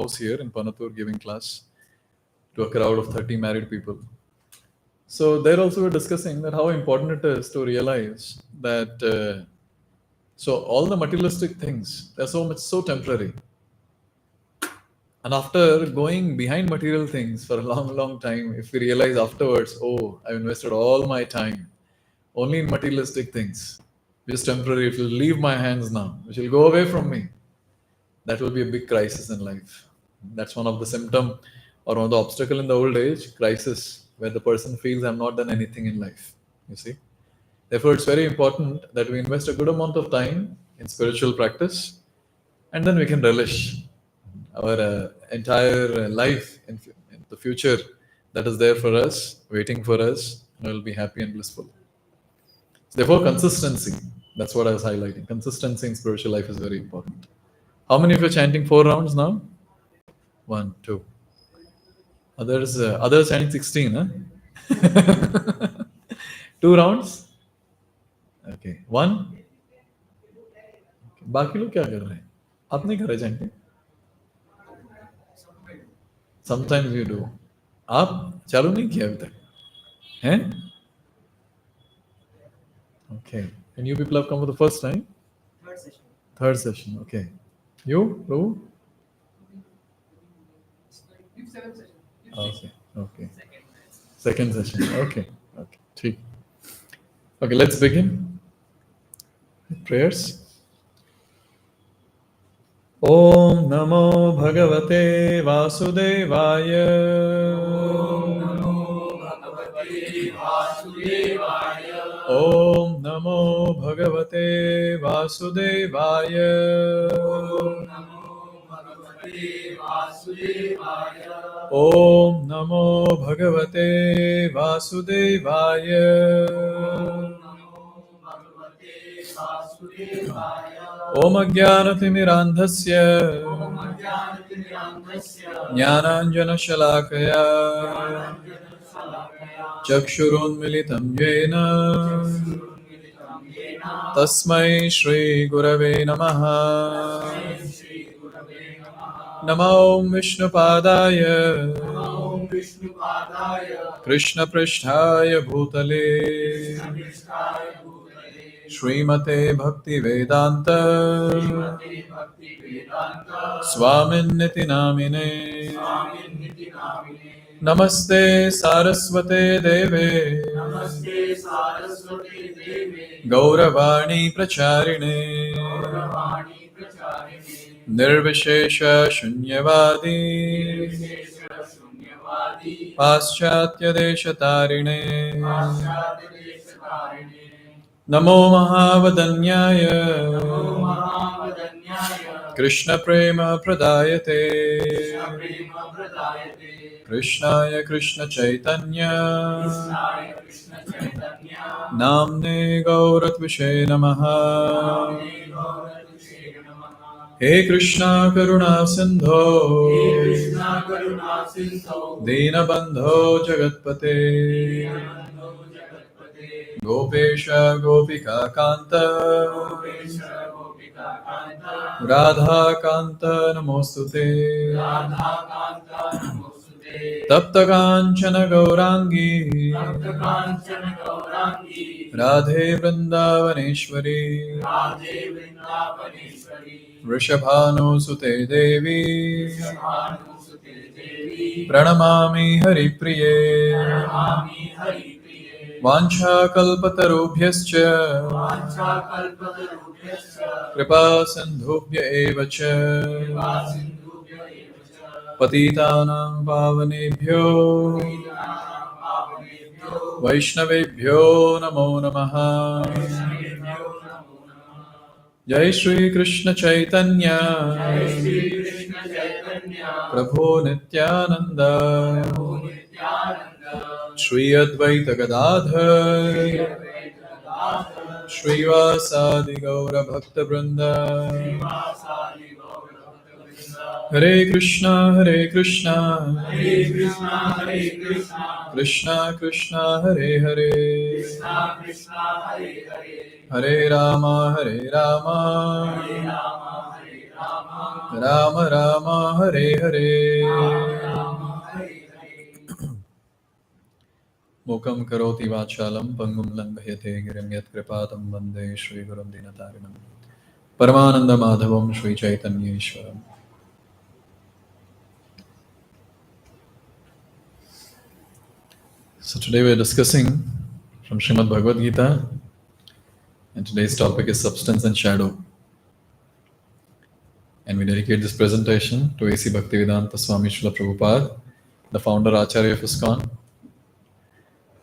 house here in Panatur giving class to a crowd of 30 married people. So there also we're discussing that how important it is to realize that so all the materialistic things, they're so temporary. And after going behind material things for a long time, if we realize afterwards, oh, I've invested all my time only in materialistic things, which is temporary, it will leave my hands now, which will go away from me, that will be a big crisis in life. That's one of the symptom or one of the obstacle in the old age, crisis, where the person feels I'm not done anything in life. You see? Therefore, it's very important that we invest a good amount of time in spiritual practice and then we can relish our entire life in the future that is there for us, waiting for us, and we'll be happy and blissful. Therefore, consistency. That's what I was highlighting. Consistency in spiritual life is very important. How many of you are chanting 4 rounds now? 1, 2. Others chanting 16, huh? 2 rounds? Okay. 1. बाकी लोग क्या कर रहे हैं? आप नहीं कर रहे chanting? Sometimes you do. आप चालू नहीं किया अभी तक? हैं? Okay. And you people have come for the first time? Third session. Okay. You, Prabhu? Okay. Okay. Second session. Okay. Okay. ठीक. Okay, let's begin. Prayers. Om Namo Bhagavate Vasudevaya. Om Namo Bhagavate Vasudevaya. Om Namo Bhagavate Vasudevaya. Om Namo Bhagavate Vasudevaya. Om Namo Bhagavate Vasudevaya. Om Ajnanatirmirandhasya Jnananjana Shalakaya Chakshurunmilitam Yena Tasmai Shri Gurave Namaha. Namo Vishnupadaya Krishna Pristhaya Bhutale Srimate Bhakti Vedanta Swaminiti Namine Namaste Saraswate Deve Gauravani Pracharine Nirvishesha Shunyavadi Paschatya Deshatarine Namo Mahavadanyaya Krishna Prema Pradayate Krishnaya Krishna Chaitanya Namne Gauratvishe Namaha. He Krishna Karuna Sindho Dinabandho Jagatpate Gopesha Gopika Kanta Radha Kanta Namostute Tapta Kanchana Gaurangi Radhe Vrindavaneshwari Vrishabhanu Sute Devi Pranamami Haripriye Vancha Kalpatarubhyascha Kripa Sindhubhya Evacha Patitanam Pavanebhyo Vaishnavebhyo Namo Namaha. Jai Shri Krishna Chaitanya Prabhu Nityananda Shri Advaita Gadadhar Shri Vasadi Gaura Bhakta Vrinda. Hare Krishna Krishna Krishna Hare Hare Hare Rama Rama Rama Hare Hare. Rama Hare Hare. Mukam karoti vachalam pangum langhayate girim yat kripatam vande Shri Gurum Dinatarinam. Paramananda Madhavam Shri Chaitanya Ishwaram. So today we are discussing from Srimad Bhagavad Gita, and today's topic is substance and shadow. And we dedicate this presentation to A.C. Bhaktivedanta Swami Srila Prabhupada, the founder Acharya of ISKCON,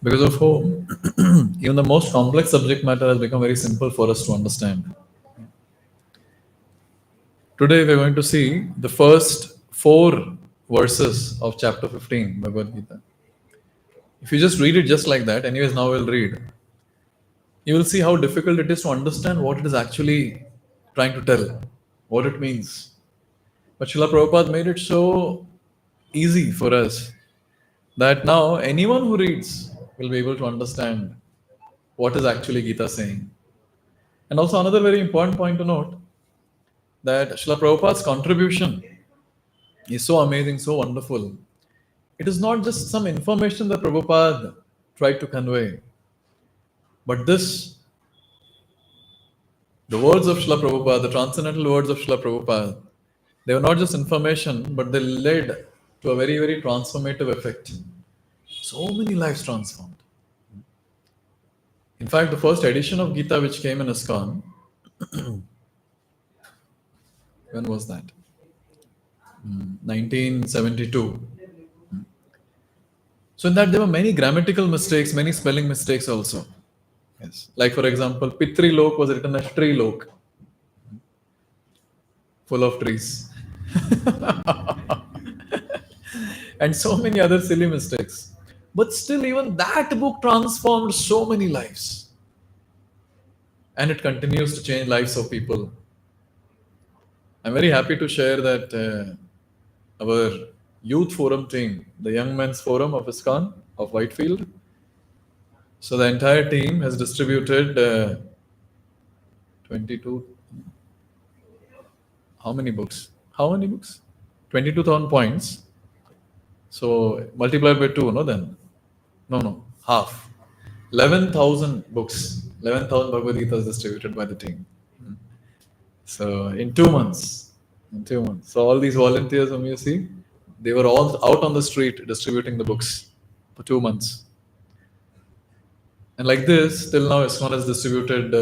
because of whom even the most complex subject matter has become very simple for us to understand. Today we are going to see the first 4 verses of chapter 15 Bhagavad Gita. If you just read it just like that, anyways, now we'll read, you will see how difficult it is to understand what it is actually trying to tell, what it means. But Srila Prabhupada made it so easy for us that now anyone who reads will be able to understand what is actually Gita saying. And also another very important point to note, that Srila Prabhupada's contribution is so amazing, so wonderful. It is not just some information that Prabhupada tried to convey, but this, the words of Srila Prabhupada, the transcendental words of Srila Prabhupada, they were not just information, but they led to a very, very transformative effect. So many lives transformed. In fact, the first edition of Gita which came in ISKCON, when was that? 1972. So in that there were many grammatical mistakes, many spelling mistakes also. Yes. Like for example, Pitri Lok was written as Tree Lok, full of trees. And so many other silly mistakes. But still, even that book transformed so many lives. And it continues to change lives of people. I'm very happy to share that our youth forum team, the Young Men's Forum of ISKCON of Whitefield, so the entire team has distributed 22. How many books? How many books? 22,000 points. So multiplied by 2, no then? No, half. 11,000 books. 11,000 Bhagavad Gita is distributed by the team. So in 2 months. In 2 months. So all these volunteers whom you see, they were all out on the street distributing the books for 2 months. And like this, till now, ISKCON has distributed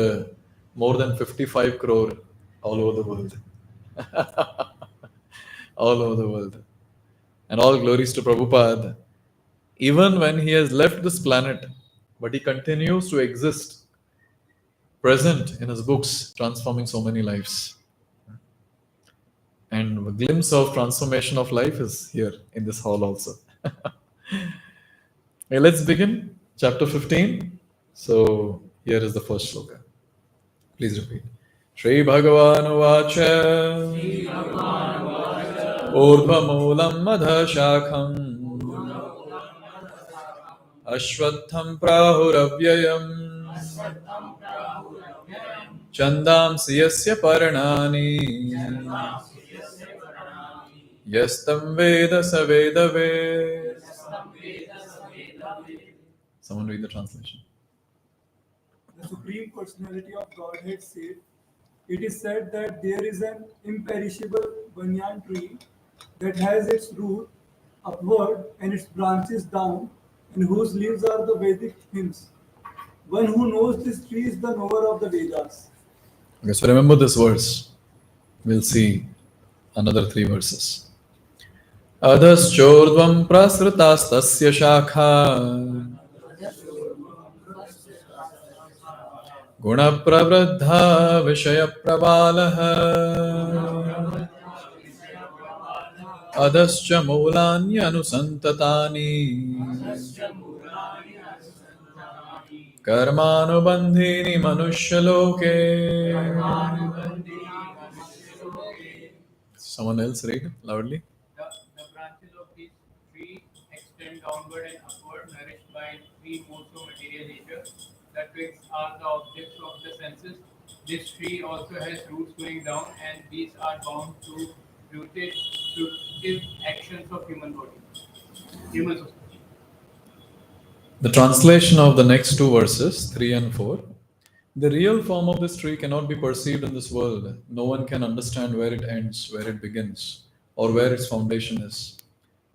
more than 55 crore all over the world. All over the world. And all glories to Prabhupada. Even when he has left this planet, but he continues to exist, present in his books, transforming so many lives. And a glimpse of transformation of life is here in this hall also. Okay, let's begin chapter 15. So here is the first sloka. Please repeat. Shri Bhagavan Vacha Urdhvamulam Madha Shakham Ashwatham Prahuravyayam Chandamsi Yasya Paranani Yastam Veda Savedave. Someone read the translation. The Supreme Personality of Godhead said, it is said that there is an imperishable banyan tree that has its root upward and its branches down, and whose leaves are the Vedic hymns. One who knows this tree is the knower of the Vedas. Okay, so remember this verse. We'll see another 3 verses. Adhaschordvam prasritastasya shakha Gunapravraddha Vishayaprabalaha Adhascha Mulanyanu Karmanubandhini Manushaloke. Someone else read loudly. The branches of this tree extend downward and upward, nourished by three modes of material nature. The twigs are the objects of the senses. This tree also has roots going down, and these are bound to fruitive actions of human body, human society. The translation of the next two verses, 3 and 4. The real form of this tree cannot be perceived in this world. No one can understand where it ends, where it begins, or where its foundation is.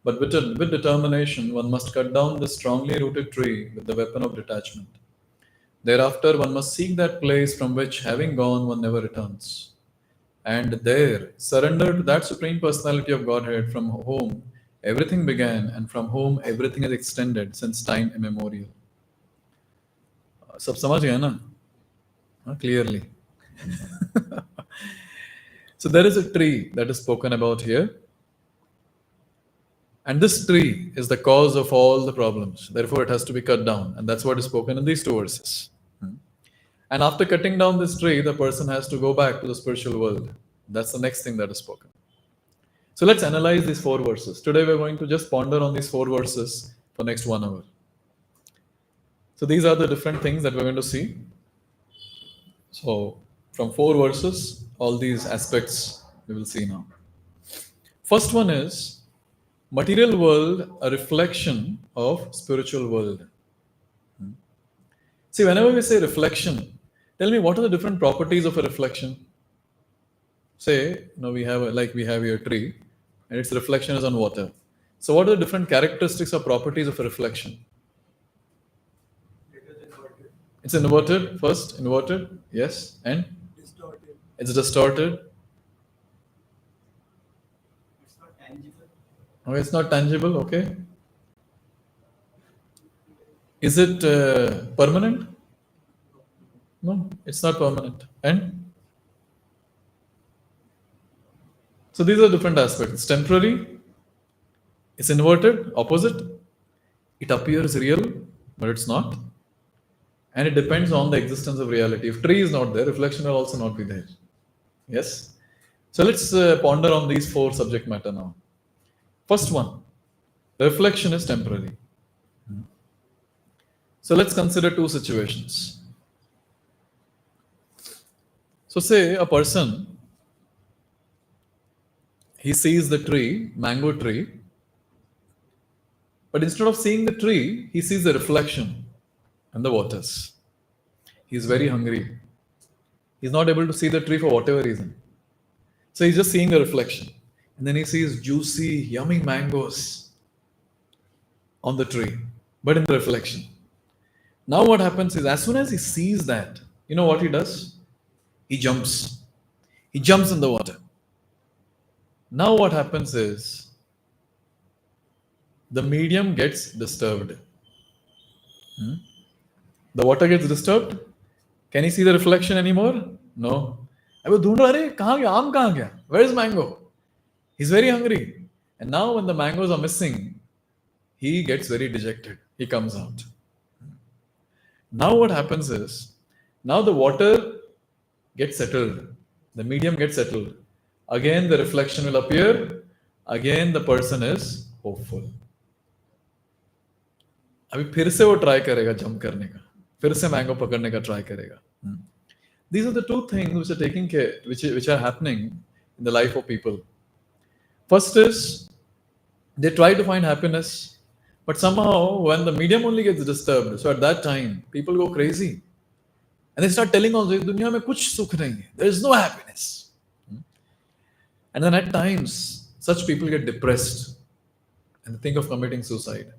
But with determination, one must cut down this strongly rooted tree with the weapon of detachment. Thereafter, one must seek that place from which, having gone, one never returns. And there, surrender to that Supreme Personality of Godhead from whom everything began and from whom everything is extended since time immemorial. सब समझ गए ना? Clearly. So there is a tree that is spoken about here. And this tree is the cause of all the problems. Therefore, it has to be cut down. And that's what is spoken in these two verses. And after cutting down this tree, the person has to go back to the spiritual world. That's the next thing that is spoken. So let's analyze these 4 verses. Today we're going to just ponder on these 4 verses for next 1 hour. So these are the different things that we're going to see. So from 4 verses, all these aspects we will see now. First one is material world, a reflection of spiritual world. See, whenever we say reflection, tell me what are the different properties of a reflection? Say, we have here a tree, and its reflection is on water. So, what are the different characteristics or properties of a reflection? It is inverted. It's inverted first, inverted, yes, and Distorted. it's distorted. It's not tangible. Okay, it's not tangible. Okay, is it permanent? No, it's not permanent. And so these are different aspects. It's temporary, it's inverted, opposite. It appears real, but it's not. And it depends on the existence of reality. If tree is not there, reflection will also not be there. Yes? So let's ponder on these 4 subject matter now. First one, reflection is temporary. So let's consider 2 situations. So say a person, he sees the tree, mango tree, but instead of seeing the tree, he sees the reflection in the waters. He is very hungry. He's not able to see the tree for whatever reason. So he's just seeing the reflection. And then he sees juicy, yummy mangoes on the tree, but in the reflection. Now what happens is, as soon as he sees that, you know what he does? He jumps. He jumps in the water. Now what happens is, the medium gets disturbed. The water gets disturbed. Can he see the reflection anymore? No. Where is mango? He's very hungry. And now when the mangoes are missing, he gets very dejected. He comes out. Now what happens is, now the water gets settled. The medium gets settled. Again the reflection will appear. Again the person is hopeful. अभी फिर से वो try करेगा jump करने का, फिर से mango पकड़ने का ट्राई करेगा. These are the 2 things which are taking care, which are happening in the life of people. First is, they try to find happiness, but somehow when the medium only gets disturbed, so at that time people go crazy and they start telling all this, दुनिया में कुछ सुख नहीं है, there is no happiness. And then at times such people get depressed and they think of committing suicide.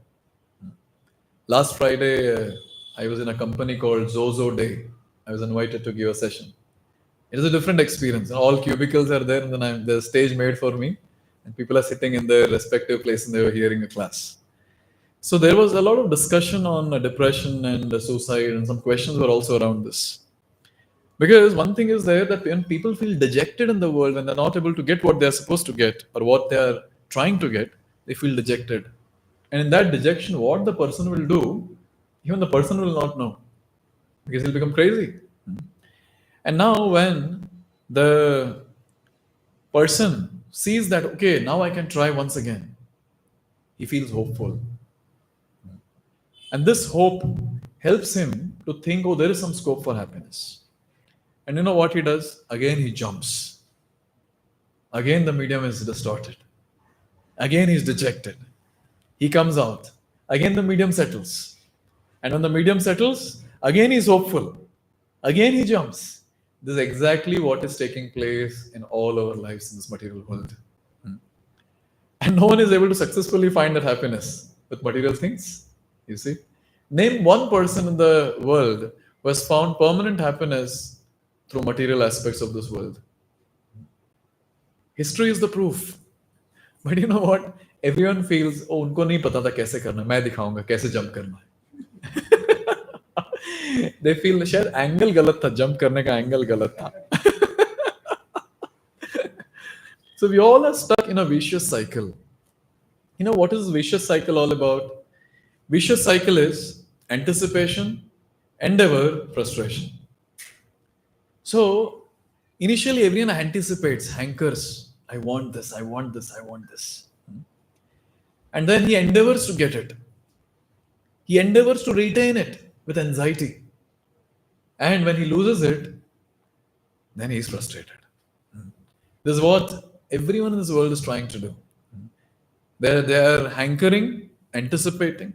Last Friday, I was in a company called Zozo Day. I was invited to give a session. It is a different experience. All cubicles are there, and then there's a stage made for me, and people are sitting in their respective place and they were hearing a class. So there was a lot of discussion on depression and suicide, and some questions were also around this. Because one thing is there, that when people feel dejected in the world, when they're not able to get what they're supposed to get or what they're trying to get, they feel dejected. And in that dejection, what the person will do, even the person will not know, because he'll become crazy. And now when the person sees that, okay, now I can try once again, he feels hopeful. And this hope helps him to think, oh, there is some scope for happiness. And you know what he does? Again, he jumps. Again, the medium is distorted. Again, he's dejected. He comes out. Again, the medium settles. And when the medium settles, again he's hopeful. Again, he jumps. This is exactly what is taking place in all our lives in this material world. And no one is able to successfully find that happiness with material things. You see? Name one person in the world who has found permanent happiness through material aspects of this world. History is the proof. But you know what? Everyone feels, oh, उनको नहीं पता था कैसे करना, मैं दिखाऊंगा कैसे jump करना है. They feel शायद एंगल गलत था, जंप करने का एंगल गलत था. So we all are stuck in a vicious cycle. You know what is this vicious cycle all about? Vicious cycle is anticipation, endeavor, frustration. So initially everyone anticipates, hankers, I want this, I want this, I want this. And then he endeavors to get it. He endeavors to retain it with anxiety. And when he loses it, then he is frustrated. This is what everyone in this world is trying to do. They are hankering, anticipating.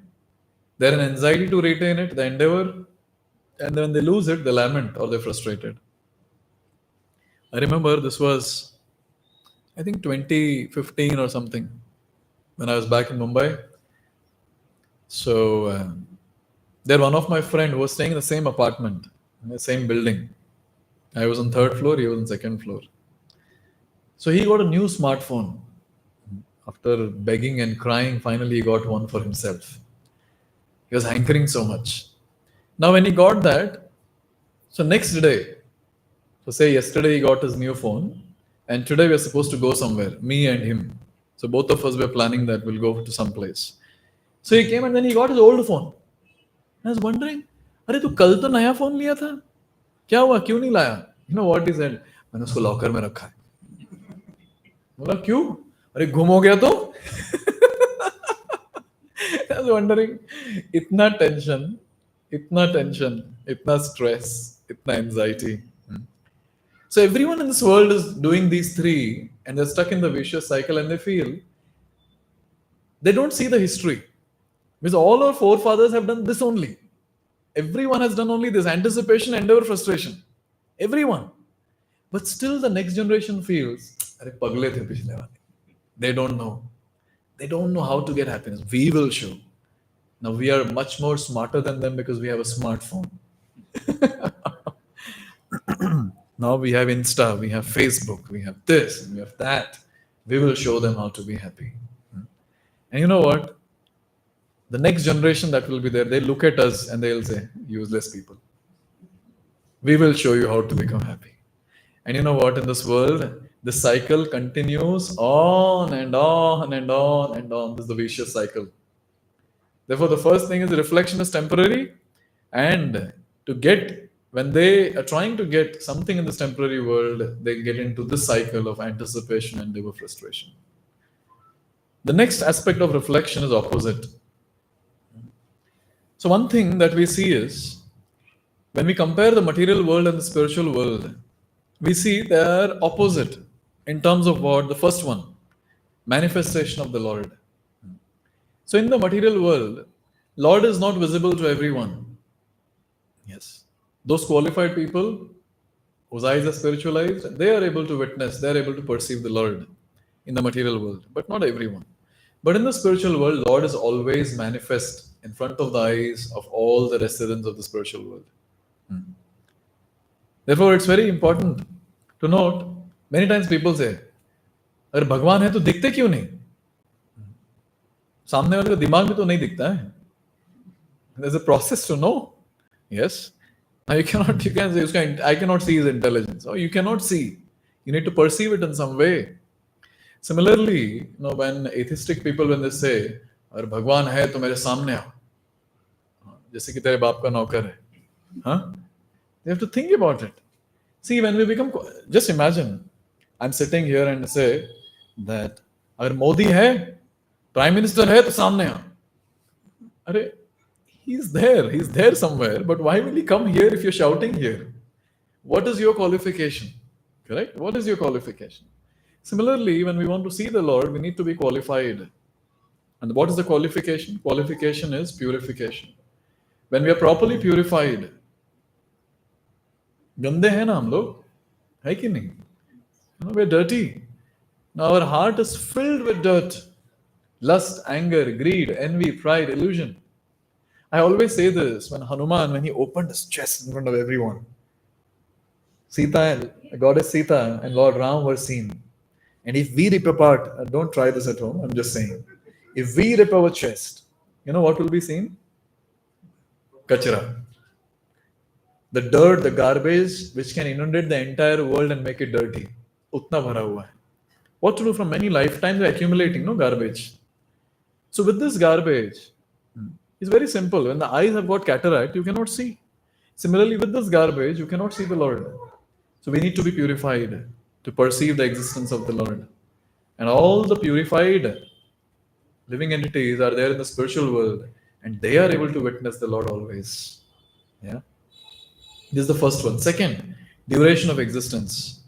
They're in anxiety to retain it, the endeavor. And then when they lose it, they lament or they're frustrated. I remember this was, I think 2015 or something, when I was back in Mumbai. So there one of my friend who was staying in the same apartment, in the same building. I was on third floor, he was on second floor. So he got a new smartphone. After begging and crying, finally he got one for himself. He was hankering so much. Now when he got that, so next day, so say yesterday he got his new phone, and today we are supposed to go somewhere, me and him. So both of us were planning that we'll go to some place. So he came and then he got his old phone. I was wondering, अरे तू कल तो नया phone लिया था, क्या हुआ, क्यों नहीं लाया? You know what he said? मैंने उसको लॉकर में रखा है. बोला क्यों? अरे गुम हो गया तो? I was wondering, इतना टेंशन, इतना stress, इतना anxiety. So everyone in this world is doing these three, and they're stuck in the vicious cycle, and they feel they don't see the history. Because all our forefathers have done this only. Everyone has done only this: anticipation, endeavor, frustration. Everyone. But still the next generation feels, "Arey, pagle the pichle wale." They don't know. They don't know how to get happiness. We will show. Now we are much more smarter than them because we have a smartphone. Now we have Insta, we have Facebook, we have this, we have that. We will show them how to be happy. And you know what? The next generation that will be there, they look at us and they'll say, useless people. We will show you how to become happy. And you know what? In this world, the cycle continues on and on and on and on. This is the vicious cycle. Therefore, the first thing is the reflection is temporary. And to get, when they are trying to get something in this temporary world, they get into this cycle of anticipation and endeavor, frustration. The next aspect of reflection is opposite. So one thing that we see is, when we compare the material world and the spiritual world, we see they are opposite in terms of what? The first one, manifestation of the Lord. So in the material world, Lord is not visible to everyone. Yes. Those qualified people whose eyes are spiritualized, they are able to witness, they are able to perceive the Lord in the material world, but not everyone. But in the spiritual world, Lord is always manifest in front of the eyes of all the residents of the spiritual world. Therefore, it's very important to note, many times people say, अगर भगवान है तो दिखते क्यों नहीं? सामने वाले को दिमाग में तो नहीं दिखता है. There's a process to know. Yes. Now you can say, I cannot see his intelligence. Or you cannot see. You need to perceive it in some way. Similarly, when atheistic people, when they say, अगर भगवान है तो मेरे सामने आओ, जैसे कि तेरे बाप का नौकर है, huh? They have to think about it. See, when we become, just imagine, I'm sitting here and say that अगर मोदी है, Prime Minister है तो सामने आओ. अरे, he's there somewhere, but why will he come here if you're shouting here? What is your qualification? Correct? What is your qualification? Similarly, when we want to see the Lord, we need to be qualified. And what is the qualification? Qualification is purification. When we are properly purified, गंदे हैं ना हम लोग, है कि नहीं? We're dirty. Now our heart is filled with dirt. Lust, anger, greed, envy, pride, illusion. I always say this when Hanuman, when he opened his chest in front of everyone, Sita, goddess Sita and Lord Ram were seen. And if we rip apart, don't try this at home, I'm just saying. If we rip our chest, you know what will be seen? Kachara. The dirt, the garbage, which can inundate the entire world and make it dirty. Utna bhara hua hai. What to do? From many lifetimes we're accumulating, no garbage. So with this garbage, it's very simple. When the eyes have got cataract, you cannot see. Similarly, with this garbage, you cannot see the Lord. So we need to be purified to perceive the existence of the Lord. And all the purified living entities are there in the spiritual world, and they are able to witness the Lord always. Yeah. This is the first one. Second, duration of existence.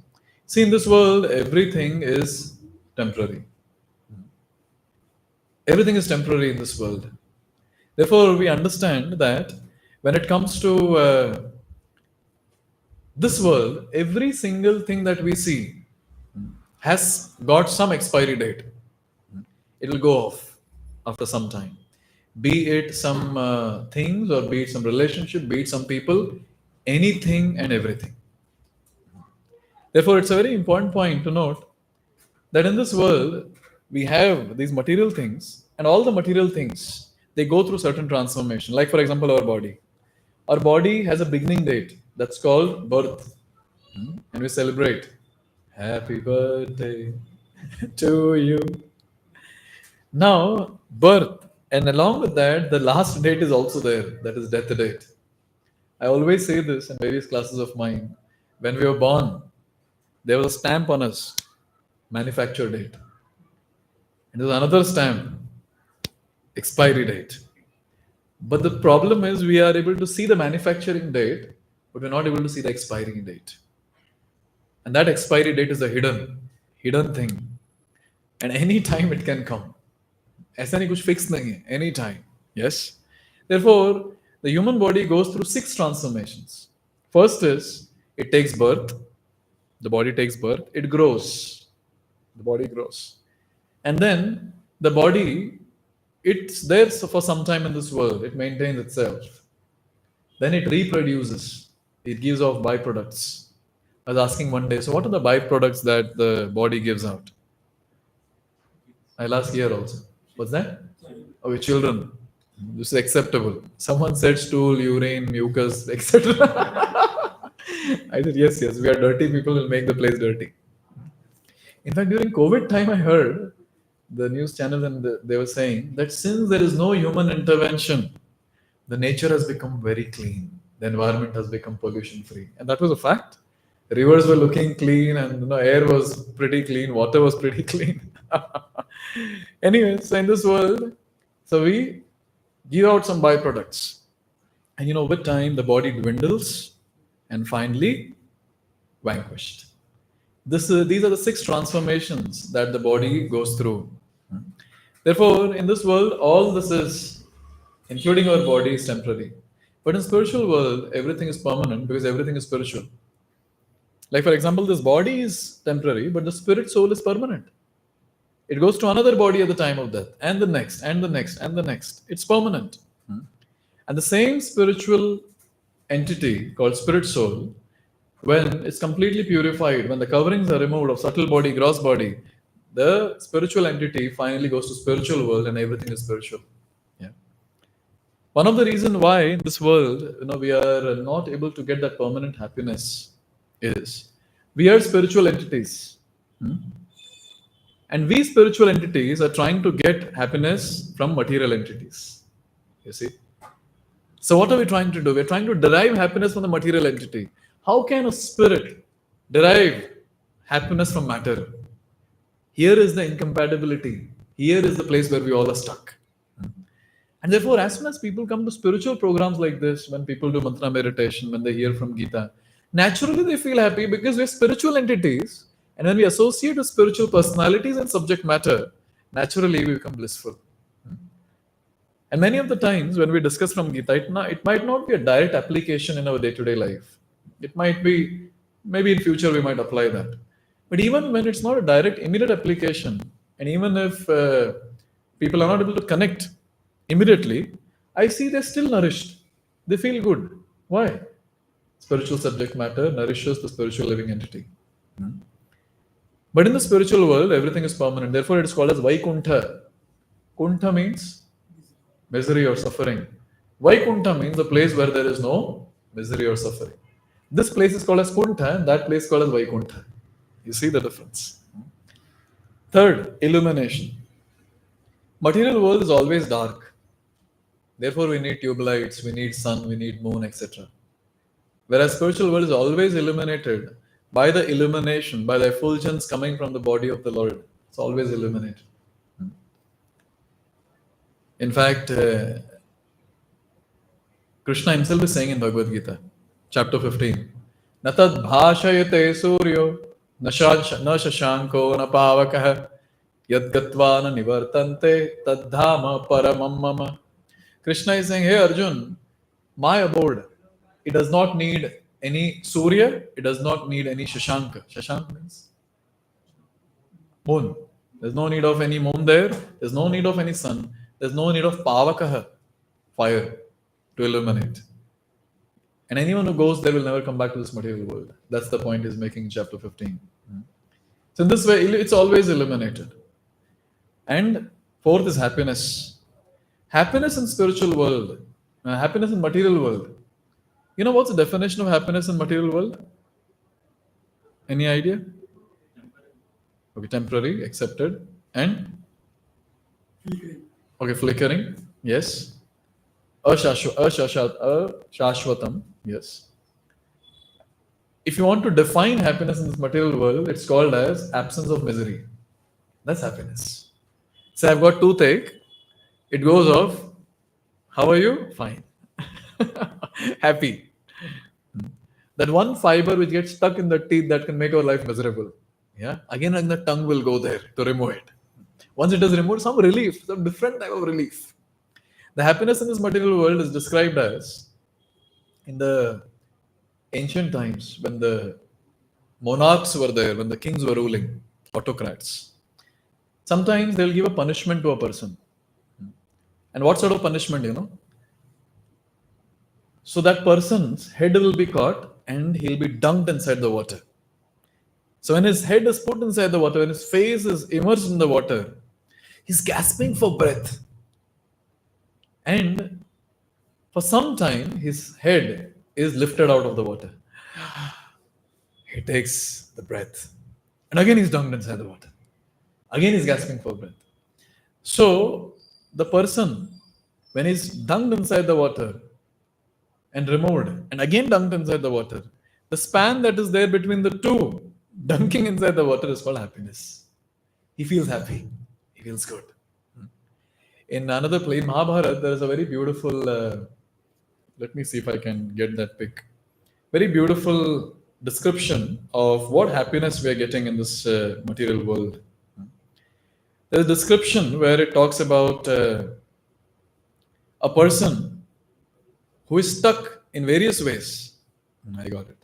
See, in this world, everything is temporary. Everything is temporary in this world. Therefore, we understand that when it comes to this world, every single thing that we see has got some expiry date. It will go off after some time. Be it some things, or be it some relationship, be it some people, anything and everything. Therefore, it's a very important point to note that in this world, we have these material things, and all the material things, they go through certain transformation. Like, for example, our body. Our body has a beginning date that's called birth. And we celebrate. Happy birthday to you. Now, birth, and along with that, the last date is also there, that is death date. I always say this in various classes of mine. When we were born, there was a stamp on us, manufacture date. And there's another stamp, expiry date. But the problem is we are able to see the manufacturing date, but we're not able to see the expiring date. And that expiry date is a hidden thing. And any time it can come. ऐसा नहीं कुछ fixed नहीं है, any time. Yes? Therefore, the human body goes through 6 transformations. First is, it takes birth. The body takes birth. It grows. The body grows. And then, the body, it's there for some time in this world. It maintains itself. Then it reproduces. It gives off byproducts. I was asking one day, so what are the byproducts that the body gives out? I'll ask here also. What's that? Okay, children. This is acceptable. Someone said stool, urine, mucus, etc. I said, yes, we are dirty people, will make the place dirty. In fact, during COVID time, I heard the news channel and they were saying that since there is no human intervention, the nature has become very clean. The environment has become pollution free. And that was a fact. Rivers were looking clean, and air was pretty clean, water was pretty clean. Anyway, so in this world, so we give out some byproducts. And with time, the body dwindles and finally vanquished. These are the 6 transformations that the body goes through. Therefore, in this world, all this is, including our body, is temporary. But in spiritual world, everything is permanent because everything is spiritual. Like, for example, this body is temporary, but the spirit soul is permanent. It goes to another body at the time of death, and the next, and the next, and the next. It's permanent. And the same spiritual entity called spirit soul, when it's completely purified, when the coverings are removed of subtle body, gross body, the spiritual entity finally goes to spiritual world and everything is spiritual. Yeah. One of the reasons why in this world, we are not able to get that permanent happiness is we are spiritual entities. And we spiritual entities are trying to get happiness from material entities. You see? So what are we trying to do? We're trying to derive happiness from the material entity. How can a spirit derive happiness from matter? Here is the incompatibility. Here is the place where we all are stuck. And therefore, as soon as people come to spiritual programs like this, when people do mantra meditation, when they hear from Gita, naturally they feel happy because we're spiritual entities And when we associate with spiritual personalities and subject matter, naturally we become blissful. And many of the times when we discuss from Gita, it might not be a direct application in our day-to-day life. It might be, maybe in future we might apply that. But even when it's not a direct, immediate application, and even if people are not able to connect immediately, I see they're still nourished. They feel good. Why? Spiritual subject matter nourishes the spiritual living entity. But in the spiritual world, everything is permanent. Therefore, it is called as Vaikuntha. Kuntha means misery or suffering. Vaikuntha means the place where there is no misery or suffering. This place is called as Kuntha, and that place is called as Vaikuntha. You see the difference. Third, illumination. Material world is always dark. Therefore, we need tube lights, we need sun, we need moon, etc. Whereas spiritual world is always illuminated by the illumination, by the effulgence coming from the body of the Lord. It's always illuminated. In fact, Krishna himself is saying in Bhagavad Gita, chapter 15, Natad bhashayate suryo na shashanko na pavakah yadgatva na nivartante tadhama paramam mama. Krishna is saying, hey Arjun, my abode, it does not need any Surya, it does not need any Shashanka. Shashanka means moon. There's no need of any moon there, there's no need of any sun, there's no need of Pavakaha, fire, to illuminate. And anyone who goes there will never come back to this material world. That's the point he's making in chapter 15. So in this way, it's always illuminated. And fourth is happiness. Happiness in spiritual world, happiness in material world. You know what's the definition of happiness in material world? Any idea? Okay, temporary, accepted. And? Okay, flickering. Yes. Ashashwatam. Yes. If you want to define happiness in this material world, it's called as absence of misery. That's happiness. So I've got toothache. It goes off. How are you? Fine. Happy. That one fiber which gets stuck in the teeth that can make our life miserable. Yeah. Again, and the tongue will go there to remove it. Once it is removed, some relief, some different type of relief. The happiness in this material world is described as, in the ancient times, when the monarchs were there, when the kings were ruling, autocrats, sometimes they'll give a punishment to a person. And what sort of punishment, you know? So that person's head will be caught and he'll be dunked inside the water. So when his head is put inside the water, when his face is immersed in the water, he's gasping for breath. And for some time, his head is lifted out of the water. He takes the breath. And again he's dunked inside the water. Again he's gasping for breath. So the person, when he's dunked inside the water and removed, and again dunked inside the water, the span that is there between the two, dunking inside the water, is called happiness. He feels happy. He feels good. In another play, in Mahabharata, there is a very beautiful, let me see if I can get that pic. Very beautiful description of what happiness we are getting in this material world. There's a description where it talks about a person who is stuck in various ways. I got it.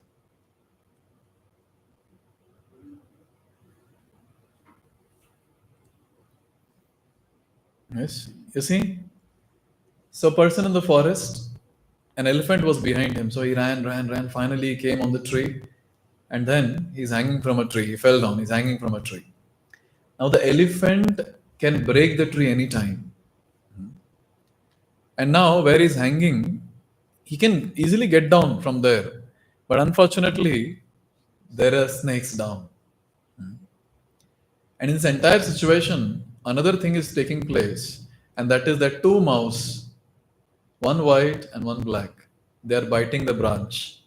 Yes, you see? So, a person in the forest, an elephant was behind him. So he ran. Finally, he came on the tree. And then he's hanging from a tree. He fell down. He's hanging from a tree. Now, the elephant can break the tree anytime. And now, where he's hanging, he can easily get down from there. But unfortunately, there are snakes down. And in this entire situation, another thing is taking place, and that is that two mouse, one white and one black, they are biting the branch.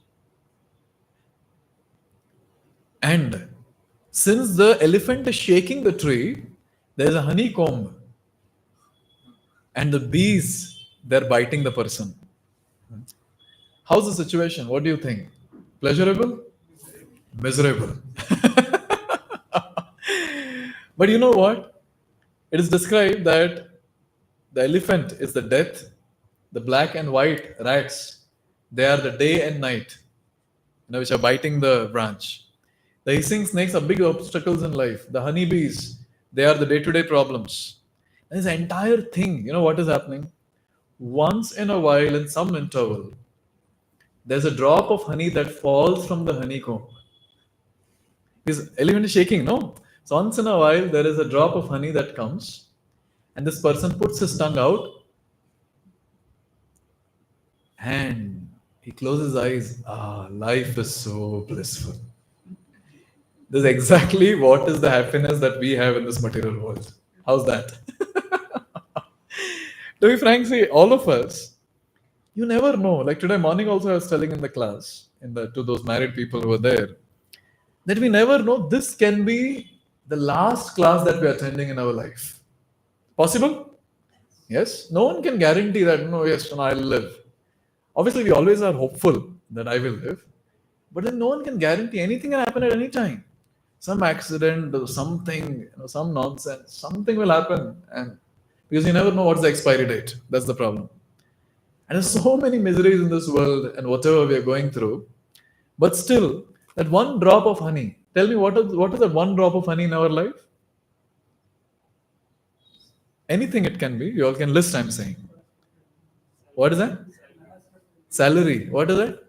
And since the elephant is shaking the tree, there is a honeycomb, and the bees, they're biting the person. How's the situation? What do you think? Pleasurable? Miserable. But you know what? It is described that the elephant is the death, the black and white rats, they are the day and night, which are biting the branch. The hissing snakes are big obstacles in life. The honeybees, they are the day to day problems. And this entire thing, what is happening? Once in a while, in some interval, there's a drop of honey that falls from the honeycomb. This elephant is shaking, no? So once in a while, there is a drop of honey that comes, and this person puts his tongue out and he closes his eyes. Ah, life is so blissful. This is exactly what is the happiness that we have in this material world. How's that? To be frank, see, all of us, you never know. Like today morning, also I was telling in the class, to those married people who were there, that we never know this can be the last class that we are attending in our life. Possible? Yes. No one can guarantee that, no, yes, no, I'll live. Obviously, we always are hopeful that I will live, but then no one can guarantee anything can happen at any time. Some accident or something, some nonsense, something will happen, and because you never know what's the expiry date. That's the problem. And there's so many miseries in this world and whatever we are going through, but still, that one drop of honey. Tell me, what is that one drop of honey in our life? Anything it can be. You all can list. I'm saying. What is that? Salary. What is that?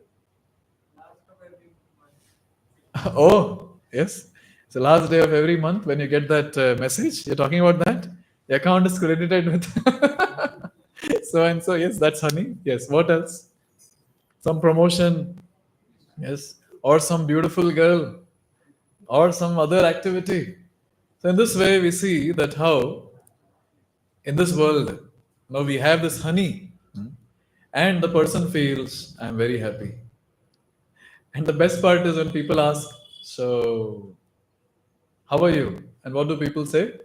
Oh, yes. It's the last day of every month when you get that message. You're talking about that? The account is credited with so and so. Yes, that's honey. Yes. What else? Some promotion. Yes. Or some beautiful girl. Or some other activity. So in this way, we see that how in this world, now we have this honey, and the person feels, I'm very happy. And the best part is when people ask, so how are you? And what do people say?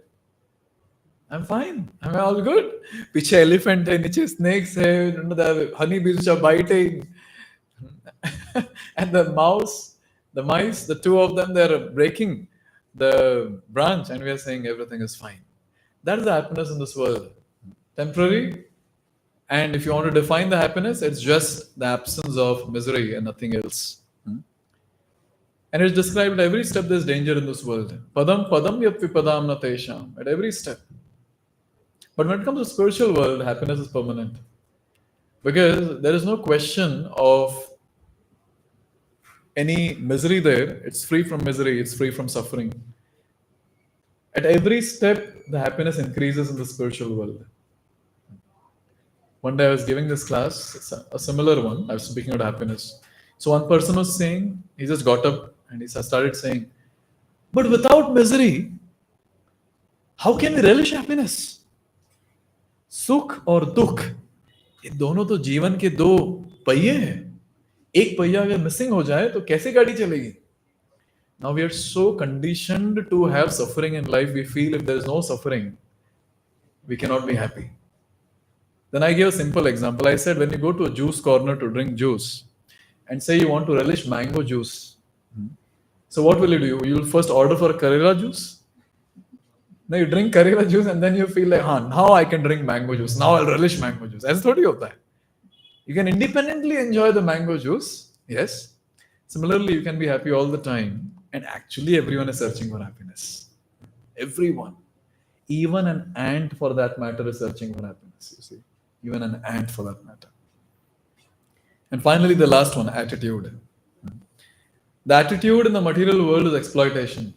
I'm fine. I'm all good. Piche elephant hai, niche snakes hai, the honeybees which are biting. And the mice, the two of them, they're breaking the branch, and we are saying everything is fine. That is the happiness in this world. Temporary. And if you want to define the happiness, it's just the absence of misery and nothing else. And it's described at every step there's danger in this world. Padam padam yat vipadam na tesham. At every step. But when it comes to spiritual world, happiness is permanent. Because there is no question of any misery there. It's free from misery, it's free from suffering. At every step, the happiness increases in the spiritual world. One day I was giving this class, a similar one. I was speaking about happiness. So one person was saying, he just got up and he started saying, but without misery, how can we relish happiness? सुख और दुख ये दोनों तो जीवन के दो पहिए हैं. एक पहिया अगर मिसिंग हो जाए तो कैसे गाड़ी चलेगी? Now we are so conditioned to have suffering in life. We feel if there is no suffering, we cannot be happy. Then I gave a simple example. I said, when you go to a juice corner to drink juice and say you want to relish mango juice, so what will you do? You will first order for Karela juice. Now you drink Karela juice and then you feel like, now I can drink mango juice. Now I'll relish mango juice. ऐसा थोड़ी होता है. You can independently enjoy the mango juice. Yes. Similarly, you can be happy all the time. And actually, everyone is searching for happiness. Everyone. Even an ant, for that matter, is searching for happiness. You see. Even an ant, for that matter. And finally, the last one, attitude. The attitude in the material world is exploitation.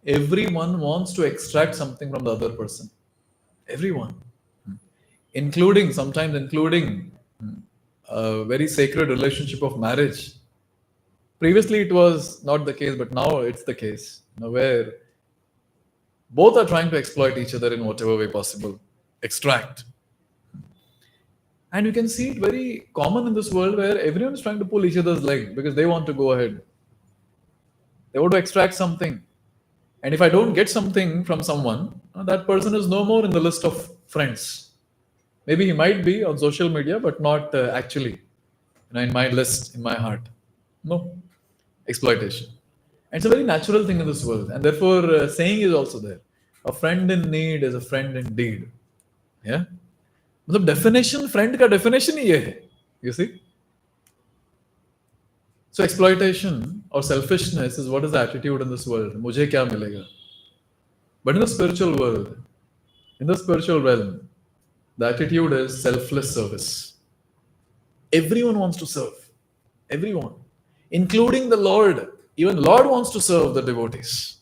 Everyone wants to extract something from the other person. Everyone. Sometimes including a very sacred relationship of marriage. Previously, it was not the case, but now it's the case. Where both are trying to exploit each other in whatever way possible. Extract. And you can see it very common in this world where everyone is trying to pull each other's leg because they want to go ahead. They want to extract something. And if I don't get something from someone, that person is no more in the list of friends. Maybe he might be on social media, but not actually in my list, in my heart. No. Exploitation. And it's a very natural thing in this world. And therefore, saying is also there. A friend in need is a friend indeed. Yeah. मतलब definition, friend का definition ही ये है. You see? So exploitation or selfishness is what is the attitude in this world. मुझे क्या मिलेगा? But in the spiritual world, in the spiritual realm, the attitude is selfless service. Everyone wants to serve. Everyone. Including the Lord. Even Lord wants to serve the devotees.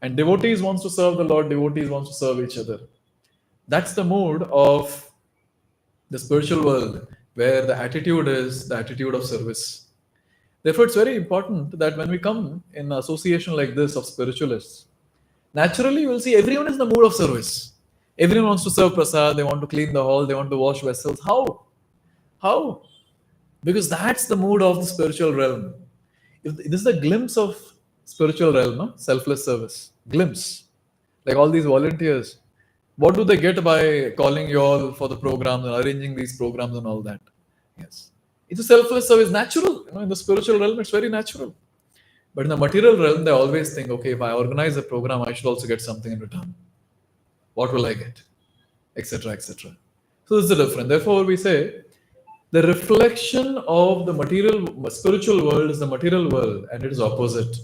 And devotees wants to serve the Lord, devotees wants to serve each other. That's the mood of the spiritual world, where the attitude is the attitude of service. Therefore, it's very important that when we come in association like this of spiritualists, naturally you will see everyone is in the mood of service. Everyone wants to serve prasad, they want to clean the hall, they want to wash vessels. How? How? Because that's the mood of the spiritual realm. If this is a glimpse of spiritual realm, no? Selfless service. Glimpse. Like all these volunteers. What do they get by calling you all for the programs and arranging these programs and all that? Yes. It's a selfless service, natural. In the spiritual realm, it's very natural. But in the material realm, they always think, okay, if I organize a program, I should also get something in return. What will I get? Etc. etc. So this is the difference. Therefore, we say the reflection of the material, spiritual world is the material world, and it is opposite.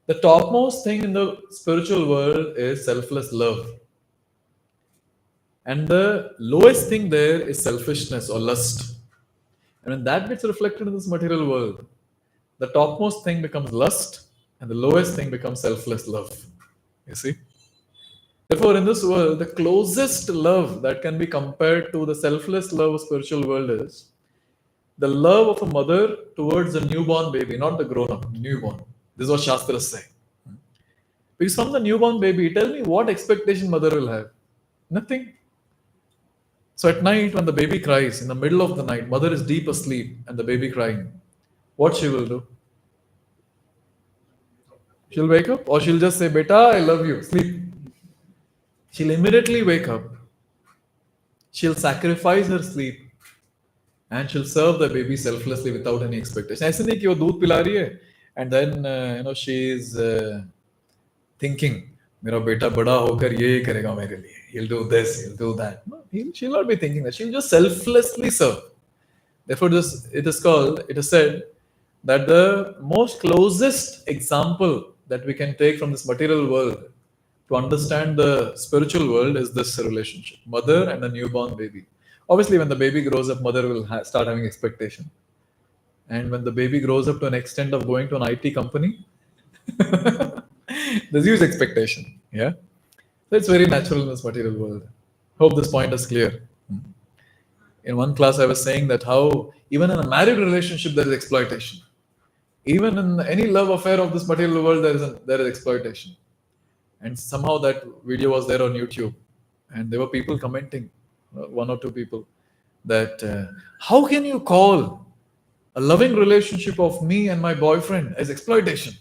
The topmost thing in the spiritual world is selfless love. And the lowest thing there is selfishness or lust. And when that gets reflected in this material world, the topmost thing becomes lust, and the lowest thing becomes selfless love. You see? Therefore, in this world, the closest love that can be compared to the selfless love of spiritual world is the love of a mother towards a newborn baby, not the grown-up, newborn. This is what Shastras say. Because from the newborn baby, tell me what expectation mother will have? Nothing. So at night, when the baby cries, in the middle of the night, mother is deep asleep and the baby crying, what she will do? She'll wake up or she'll just say, Beta, I love you, sleep. She'll immediately wake up. She'll sacrifice her sleep and she'll serve the baby selflessly without any expectation. ऐसे नहीं कि वो दूध पिला रही है and then she is thinking, मेरा बेटा बड़ा होकर ये करेगा मेरे लिए. He'll do this, he'll do that. No, she'll not be thinking that. She'll just selflessly serve. Therefore, it is said that the most closest example that we can take from this material world to understand the spiritual world is this relationship, mother and a newborn baby. Obviously, when the baby grows up, mother will start having expectation. And when the baby grows up to an extent of going to an IT company, there's huge expectation. Yeah. So it's very natural in this material world. Hope this point is clear. In one class, I was saying that how even in a married relationship, there is exploitation. Even in any love affair of this material world, there is exploitation. And somehow that video was there on YouTube. And there were people commenting, one or two people, that how can you call a loving relationship of me and my boyfriend as exploitation?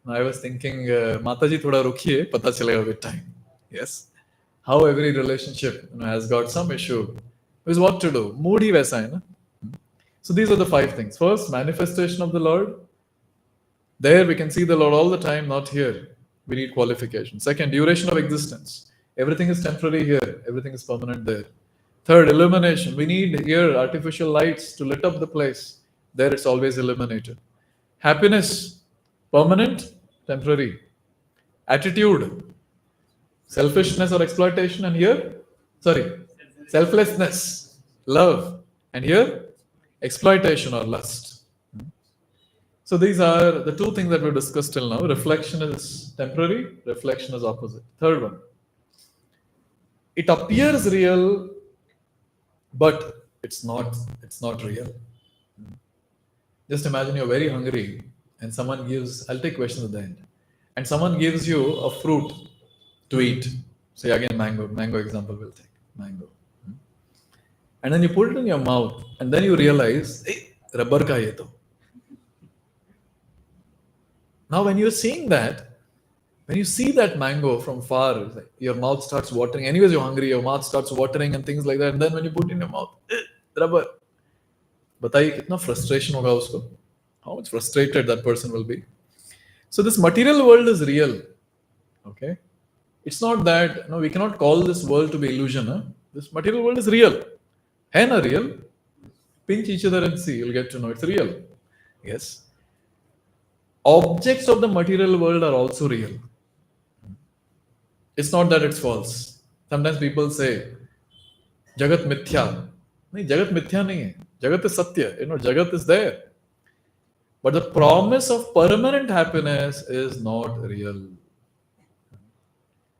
I was thinking, Mataji thoda rukhiye, pata chalega with time. Yes. How every relationship has got some issue. Is what to do. Mood hi waisa hai na? So these are the 5 things. First, manifestation of the Lord. There we can see the Lord all the time, not here. We need qualification. Second, duration of existence. Everything is temporary here. Everything is permanent there. Third, illumination. We need here artificial lights to lit up the place. There it's always illuminated. Happiness. Permanent, temporary. Attitude. Selfishness or exploitation. And here, selflessness. Love. And here, exploitation or lust. So these are the 2 things that we've discussed till now. Reflection is temporary, reflection is opposite. Third one. It appears real, but it's not real. Just imagine you're very hungry and someone gives, I'll take questions at the end, and someone gives you a fruit to eat. Say again, mango example we'll take, mango. And then you put it in your mouth and then you realize, hey, rubber ka ye to. Now, when you're seeing that, when you see that mango from far, like your mouth starts watering. Anyways, you're hungry, your mouth starts watering and things like that. And then when you put it in your mouth, rubber. बताइए कितना frustration होगा उसको? How much frustrated that person will be? So this material world is real. Okay? It's not that we cannot call this world to be illusion. Huh? This material world is real. Hai na real? Pinch each other and see, you'll get to know it's real. Yes. Objects of the material world are also real. It's not that it's false. Sometimes people say, Jagat mithya. No, Jagat mithya nahi hai. Jagat is satya. Jagat is there. But the promise of permanent happiness is not real.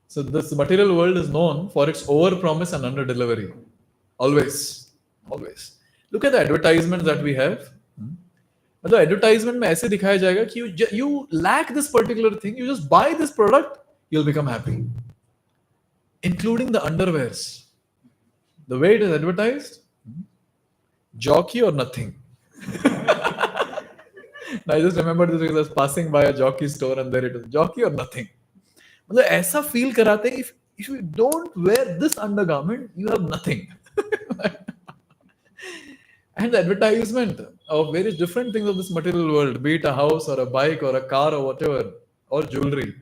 So this material world is known for its over promise and under delivery. Always. Always. Look at the advertisements that we have. मतलब advertisement में ऐसे दिखाया जाएगा कि you lack this particular thing, you just buy this product, you'll become happy, including the underwears. The way it is advertised, jockey or nothing. I just remember this because I was passing by a jockey store and there it is, jockey or nothing. मतलब ऐसा feel कराते हैं, if you don't wear this undergarment, you have nothing. And the advertisement of various different things of this material world, be it a house or a bike or a car or whatever, or jewelry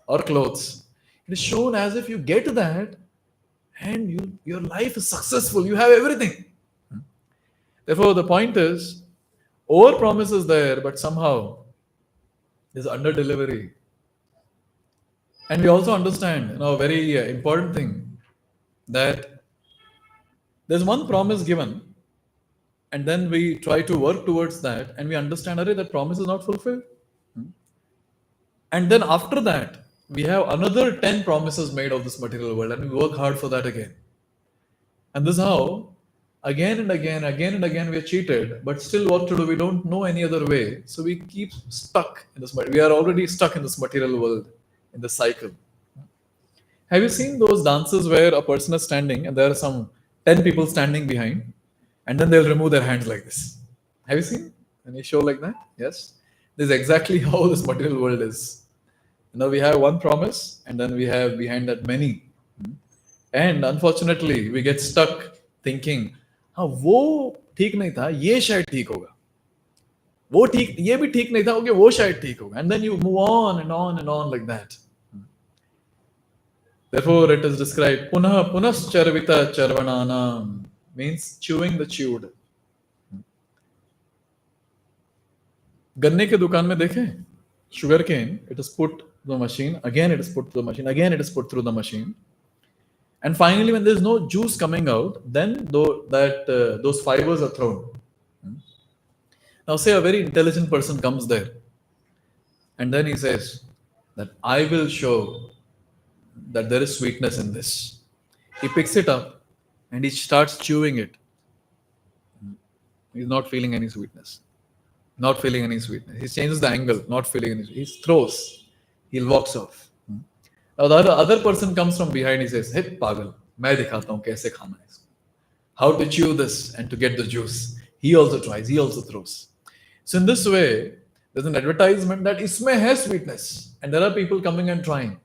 or clothes, it is shown as if you get that and your life is successful, you have everything. Therefore, the point is, over promise is there, but somehow there's under delivery. And we also understand, a very important thing, that there's one promise given, and then we try to work towards that, and we understand, that promise is not fulfilled. And then after that, we have another 10 promises made of this material world, and we work hard for that again. And this is how, again and again, we are cheated, but still what to do? We don't know any other way. So we keep stuck in this. We are already stuck in this material world, in the cycle. Have you seen those dances where a person is standing and there are some 10 people standing behind, and then they'll remove their hands like this? Have you seen any show like that? Yes. This is exactly how this material world is. We have one promise, and then we have behind that many. And unfortunately, we get stuck thinking, हाँ वो ठीक नहीं था, ये शायद ठीक होगा. वो ठीक, ये भी ठीक नहीं था, okay, वो शायद ठीक होगा. And then you move on and on and on like that. Therefore, it is described, punah punascharvita charvananam, means chewing the chewed. गन्ने के दुकान में देखें, sugar cane, it is put to the machine, again it is put to the machine, again it is put through the machine. And finally, when there is no juice coming out, then those fibers are thrown. Now, say a very intelligent person comes there, and then he says that I will show that there is sweetness in this. He picks it up and he starts chewing it. He's not feeling any sweetness. Not feeling any sweetness. He changes the angle, not feeling any sweetness. He throws. He walks off. Now the other person comes from behind. He says, "Hey, pagal, मैं दिखाता हूँ कैसे खाना है इसको. How to chew this and to get the juice." He also tries. He also throws. So in this way, there's an advertisement that इसमें है sweetness, and there are people coming and trying.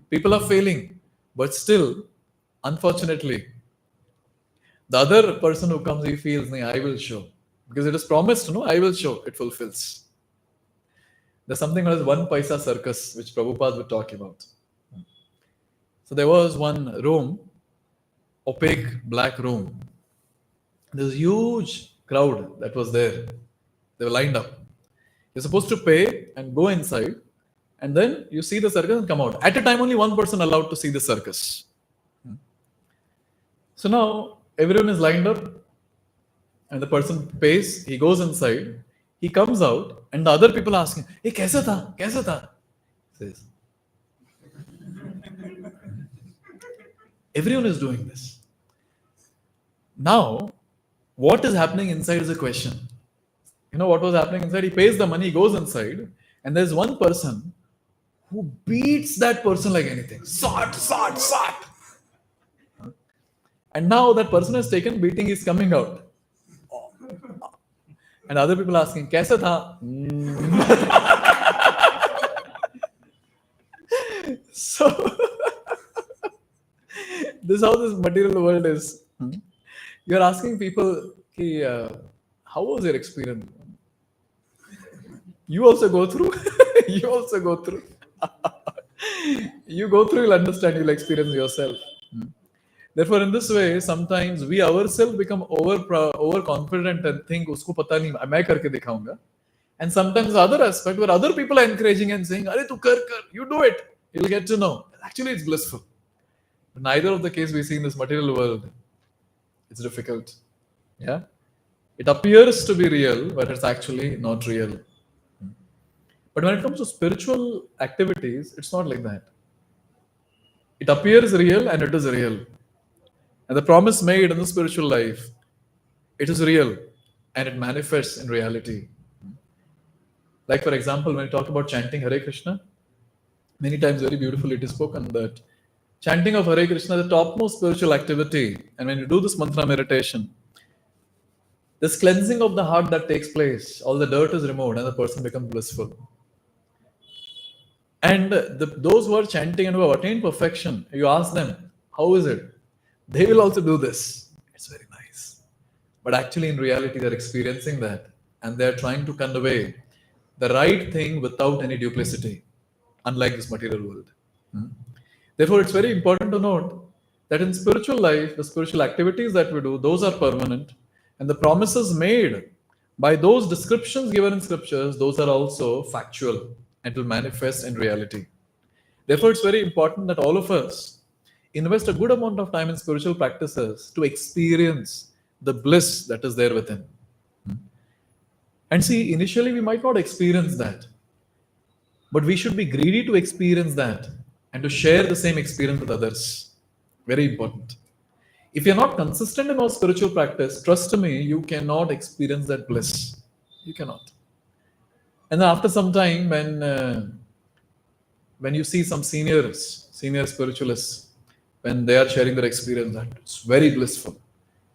People are failing, but still, unfortunately, the other person who comes, he feels, "Nee, I will show." Because it is promised, I will show, it fulfills. There's something called as one paisa circus, which Prabhupada would talk about. So there was one room, opaque black room. There's a huge crowd that was there. They were lined up. You're supposed to pay and go inside, and then you see the circus and come out. At a time, only one person allowed to see the circus. So now everyone is lined up, and the person pays, he goes inside, he comes out, and the other people ask him, "Hey, kaisa tha? Kaisa tha?" He says, everyone is doing this. Now, what is happening inside is a question. You know what was happening inside? He pays the money, he goes inside, and there's one person who beats that person like anything. Sot, sot, sot. And now that person has taken beating, is coming out. And other people asking, "Kaisa tha?" So, this is how this material world is. You're asking people, how was your experience? You also go through? You also go through. You go through, you'll understand, you'll experience yourself. Hmm. Therefore, in this way, sometimes we ourselves become overconfident and think, "Usko pata nahi, मैं करके दिखाऊंगा." And sometimes the other aspect where other people are encouraging and saying, "Arey tu kar, you do it. You'll get to know." Actually, it's blissful. But neither of the case we see in this material world. It's difficult. Yeah. It appears to be real, but it's actually not real. But when it comes to spiritual activities, it's not like that. It appears real and it is real. And the promise made in the spiritual life, it is real and it manifests in reality. Like, for example, when we talk about chanting Hare Krishna, many times very beautifully it is spoken that chanting of Hare Krishna is the topmost spiritual activity. And when you do this mantra meditation, this cleansing of the heart that takes place, all the dirt is removed and the person becomes blissful. And those who are chanting and who have attained perfection, you ask them, how is it? They will also do this. It's very nice. But actually, in reality, they're experiencing that. And they're trying to convey the right thing without any duplicity, unlike this material world. Hmm. Therefore, it's very important to note that in spiritual life, the spiritual activities that we do, those are permanent. And the promises made by those descriptions given in scriptures, those are also factual and will manifest in reality. Therefore, it's very important that all of us invest a good amount of time in spiritual practices to experience the bliss that is there within. And see, initially we might not experience that, but we should be greedy to experience that and to share the same experience with others. Very important. If you're not consistent in our spiritual practice, trust me, you cannot experience that bliss. You cannot. And then after some time, when you see some senior spiritualists, when they are sharing their experience, that it's very blissful.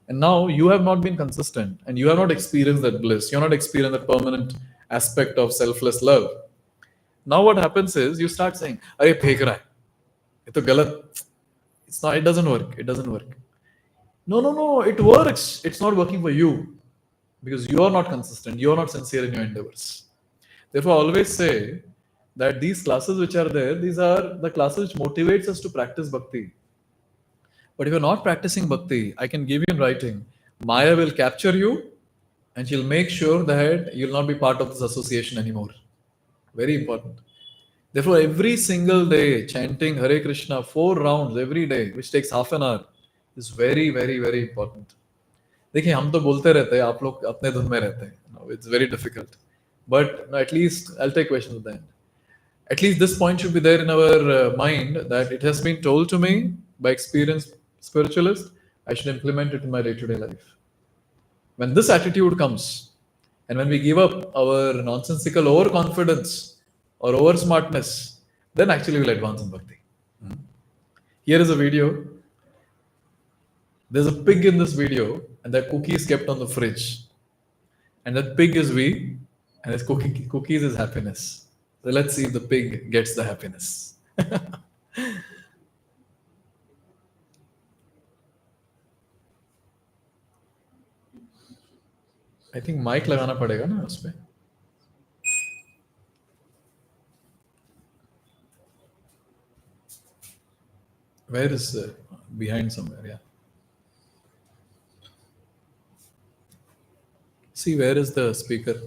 And now you have not been consistent and you have not experienced that bliss. You have not experienced that permanent aspect of selfless love. Now what happens is you start saying, "Arey phek raha hai. Ye to galat." It's not. It doesn't work. It doesn't work. No, no, no. It works. It's not working for you because you are not consistent. You are not sincere in your endeavors. Therefore, I always say that these classes which are there, these are the classes which motivates us to practice bhakti. But if you're not practicing bhakti, I can give you in writing, Maya will capture you and she'll make sure that you'll not be part of this association anymore. Very important. Therefore, every single day, chanting Hare Krishna 4 rounds every day, which takes half an hour, is very, very, very important. देखिए हम तो बोलते रहते हैं आप लोग अपने धुन में रहते हैं it's very difficult but at least I'll take questions at the end. At least this point should be there in our mind that it has been told to me by experienced spiritualist, I should implement it in my day-to-day life. When this attitude comes, and when we give up our nonsensical overconfidence or over smartness, then actually we'll advance in bhakti. Here is a video. There's a pig in this video, and that cookie is kept on the fridge. And that pig is we, and his cookies is happiness. So let's see if the pig gets the happiness. I think mic लगाना पड़ेगा ना उस पे. Where is behind somewhere? Yeah. See, where is the speaker?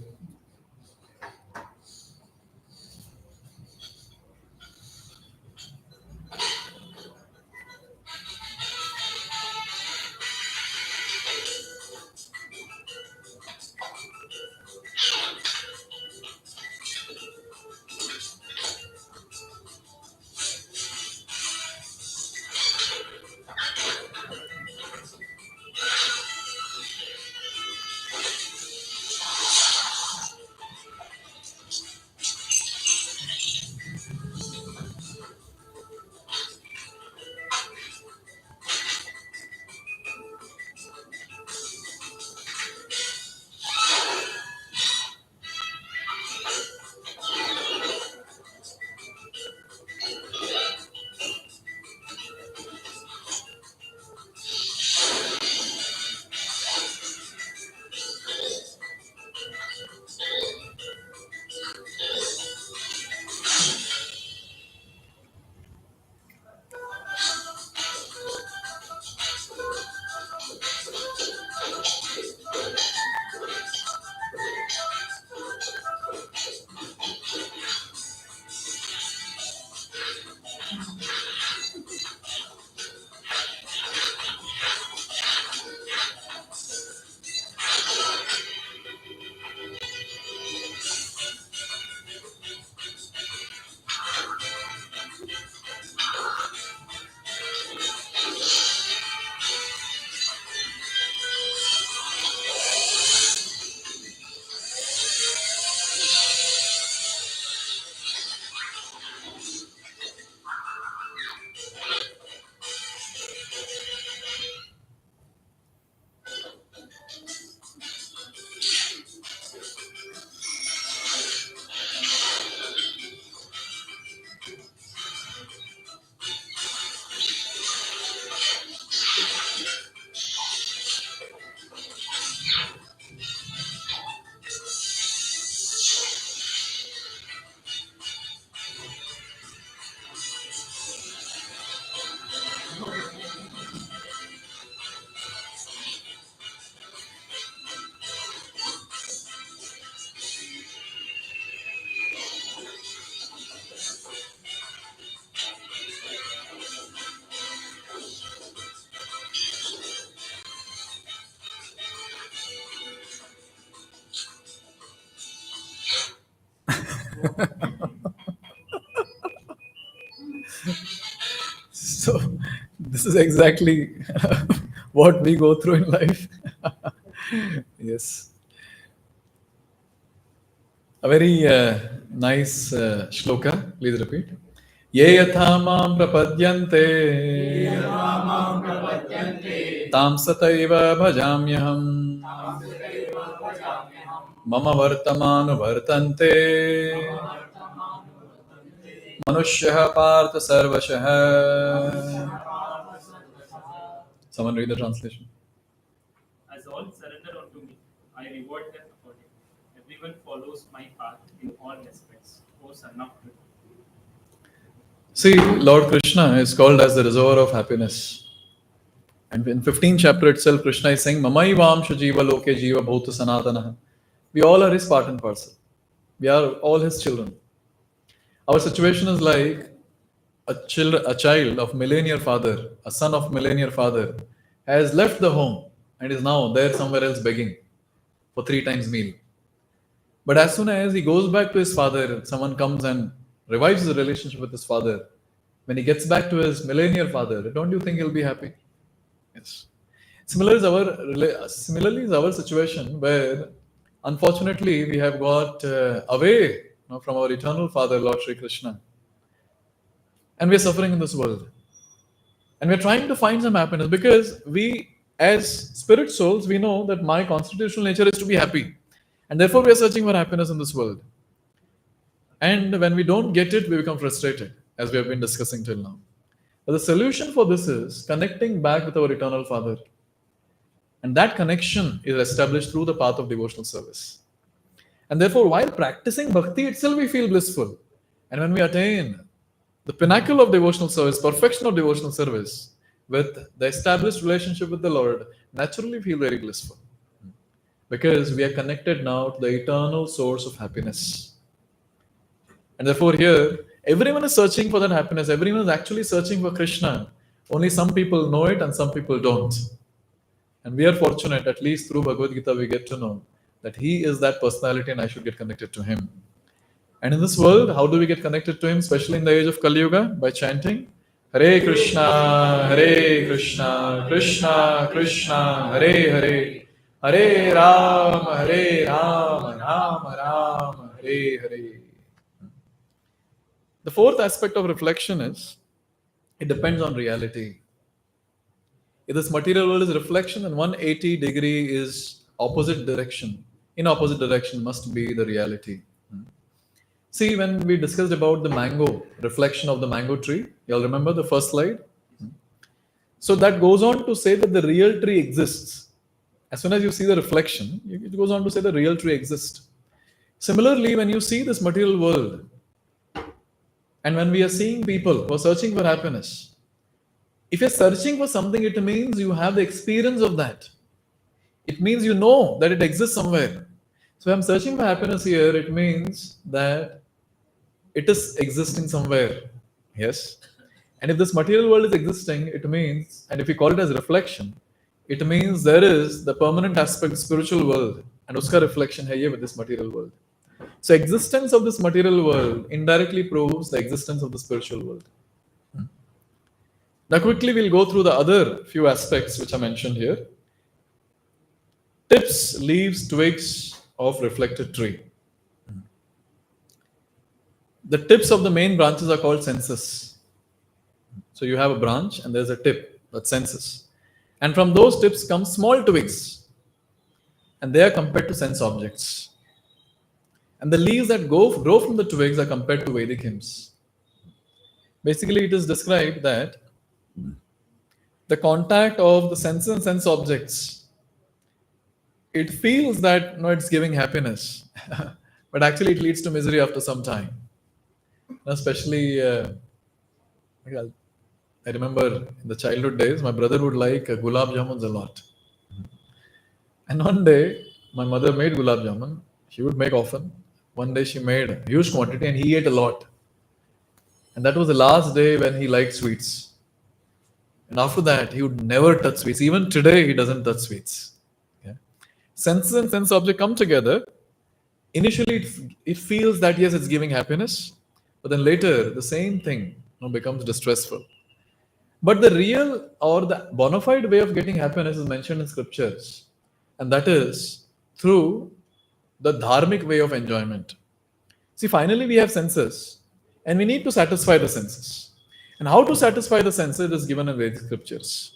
So, this is exactly what we go through in life. Yes. A very nice shloka. Please repeat. Ye yatha mam prapadyante tam sataiva bhajamyaham mama vartamanu vartante manushyaha partha sarvashah. Someone read the translation. As all surrender unto me, I reward them accordingly. Everyone follows my path in all aspects. O son of Krishna. See, Lord Krishna is called as the reservoir of happiness. And in 15th chapter itself, Krishna is saying, Mamaivam Shajiva Loke Jiva Bhuta Sanatana. We all are his part and parcel. We are all his children. Our situation is like a child of millennial father, a son of millennial father, has left the home and is now there somewhere else begging for 3 times meal. But as soon as he goes back to his father, someone comes and revives his relationship with his father. When he gets back to his millennial father, don't you think he'll be happy? Yes. Similarly is our situation where, unfortunately, we have got away from our eternal Father, Lord Sri Krishna, and we are suffering in this world. And we are trying to find some happiness because we, as spirit souls, we know that my constitutional nature is to be happy, and therefore we are searching for happiness in this world. And when we don't get it, we become frustrated, as we have been discussing till now. But the solution for this is connecting back with our eternal Father. And that connection is established through the path of devotional service. And therefore, while practicing bhakti itself, we feel blissful. And when we attain the pinnacle of devotional service, perfection of devotional service, with the established relationship with the Lord, naturally feel very blissful. Because we are connected now to the eternal source of happiness. And therefore, here, everyone is searching for that happiness. Everyone is actually searching for Krishna. Only some people know it and some people don't. And we are fortunate, at least through Bhagavad Gita, we get to know that he is that personality and I should get connected to him. And in this world, how do we get connected to him, especially in the age of Kali Yuga? By chanting Hare Krishna, Krishna Krishna, Hare Hare, Hare Rama, Rama Rama, Hare Hare. The fourth aspect of reflection is it depends on reality. If this material world is reflection, then 180 degree is opposite direction. In opposite direction must be the reality. See, when we discussed about the mango, reflection of the mango tree, you all remember the first slide? So that goes on to say that the real tree exists. As soon as you see the reflection, it goes on to say the real tree exists. Similarly, when you see this material world, and when we are seeing people who are searching for happiness, if you're searching for something, it means you have the experience of that. It means you know that it exists somewhere. So if I'm searching for happiness here, it means that it is existing somewhere. Yes. And if this material world is existing, it means, and if we call it as reflection, it means there is the permanent aspect of spiritual world. And uska reflection hai ye with this material world. So existence of this material world indirectly proves the existence of the spiritual world. Now quickly we'll go through the other few aspects which are mentioned here. Tips, leaves, twigs of reflected tree. The tips of the main branches are called senses. So you have a branch and there's a tip, that's senses. And from those tips come small twigs. And they are compared to sense objects. And the leaves that grow from the twigs are compared to Vedic hymns. Basically, it is described that the contact of the senses and sense objects, it feels that it's giving happiness, but actually it leads to misery after some time. Especially, I remember in the childhood days, my brother would like gulab jamuns a lot. And one day, my mother made gulab jamun. She would make often. One day she made a huge quantity and he ate a lot. And that was the last day when he liked sweets. And after that, he would never touch sweets. Even today, he doesn't touch sweets. Okay? Senses and sense object come together. Initially, it feels that yes, it's giving happiness, but then later the same thing becomes distressful. But the real or the bona fide way of getting happiness is mentioned in scriptures, and that is through the dharmic way of enjoyment. See, finally, we have senses, and we need to satisfy the senses. And how to satisfy the senses is given in Vedic scriptures.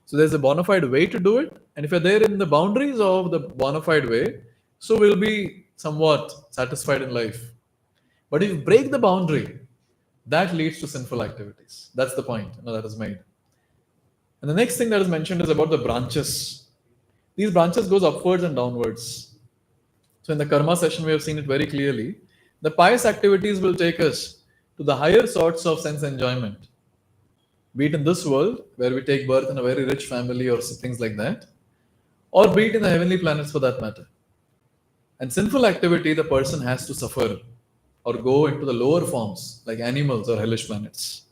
So there's a bona fide way to do it, and if you're there in the boundaries of the bona fide way, so we'll be somewhat satisfied in life. But if you break the boundary, that leads to sinful activities. That's the point that is made. And the next thing that is mentioned is about the branches. These branches goes upwards and downwards. So in the karma session, we have seen it very clearly. The pious activities will take us to the higher sorts of sense enjoyment, be it in this world, where we take birth in a very rich family or things like that, or be it in the heavenly planets for that matter. And sinful activity, the person has to suffer or go into the lower forms like animals or hellish planets.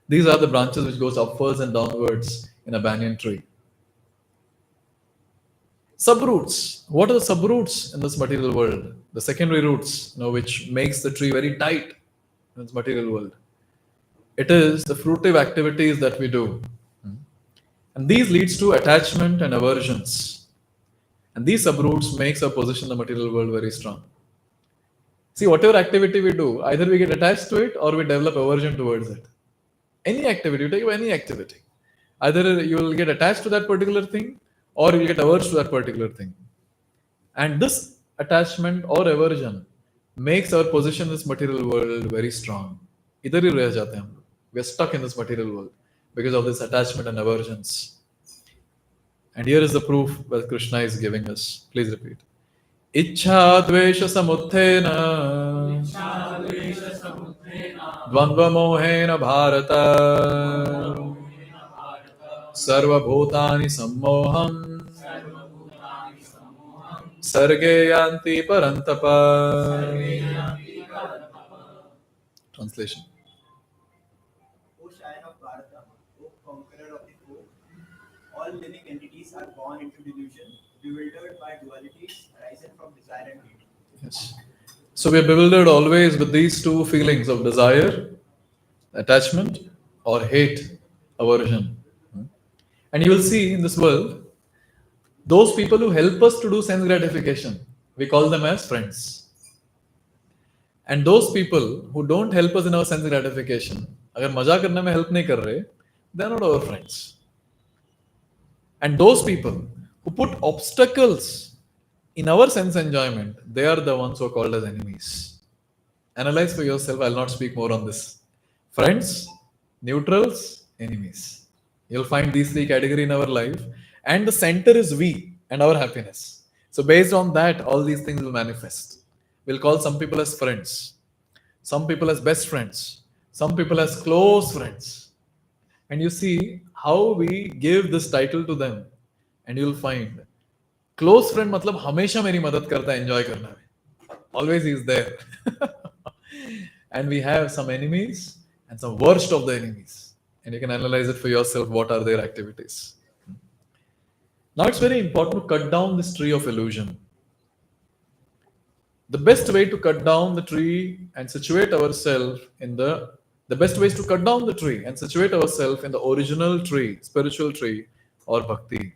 These are the branches which goes upwards and downwards in a banyan tree. Subroots. What are the subroots in this material world? The secondary roots, which makes the tree very tight in this material world. It is the fruitive activities that we do. And these leads to attachment and aversions. And these subroots makes our position in the material world very strong. See, whatever activity we do, either we get attached to it or we develop aversion towards it. Any activity, you take any activity. Either you will get attached to that particular thing or you will get averse to that particular thing. And this attachment or aversion makes our position in this material world very strong. Idhar hi reh jate hain hum log. We are stuck in this material world because of this attachment and aversions. And here is the proof that Krishna is giving us. Please repeat. Ichha dvesha samuthena dvandva mohena bharata sarva bhutani sammoham sarge yanti parantapa. Translation. O Shrine of Bharata, O conqueror of the foe, all living entities are born into delusion, bewildered by dualities arising from desire and hate. Yes. So we are bewildered always with these two feelings of desire, attachment, or hate, aversion. And you will see in this world, those people who help us to do sense gratification, we call them as friends. And those people who don't help us in our sense gratification, अगर मजा करने में help नहीं कर रहे, they are not our friends. And those people who put obstacles in our sense enjoyment, they are the ones who are called as enemies. Analyze for yourself. I'll not speak more on this. Friends, neutrals, enemies. You'll find these three categories in our life, and the center is we and our happiness. So based on that, all these things will manifest. We'll call some people as friends, some people as best friends, some people as close friends. And you see how we give this title to them, and you'll find close friend मतलब हमेशा मेरी मदद करता है enjoy करने में. Always he is there. And we have some enemies and some worst of the enemies. And you can analyze it for yourself, what are their activities. Now it's very important to cut down this tree of illusion. The best way to cut down the tree and situate ourselves in the best way is to cut down the tree and situate ourselves in the original tree, spiritual tree or bhakti.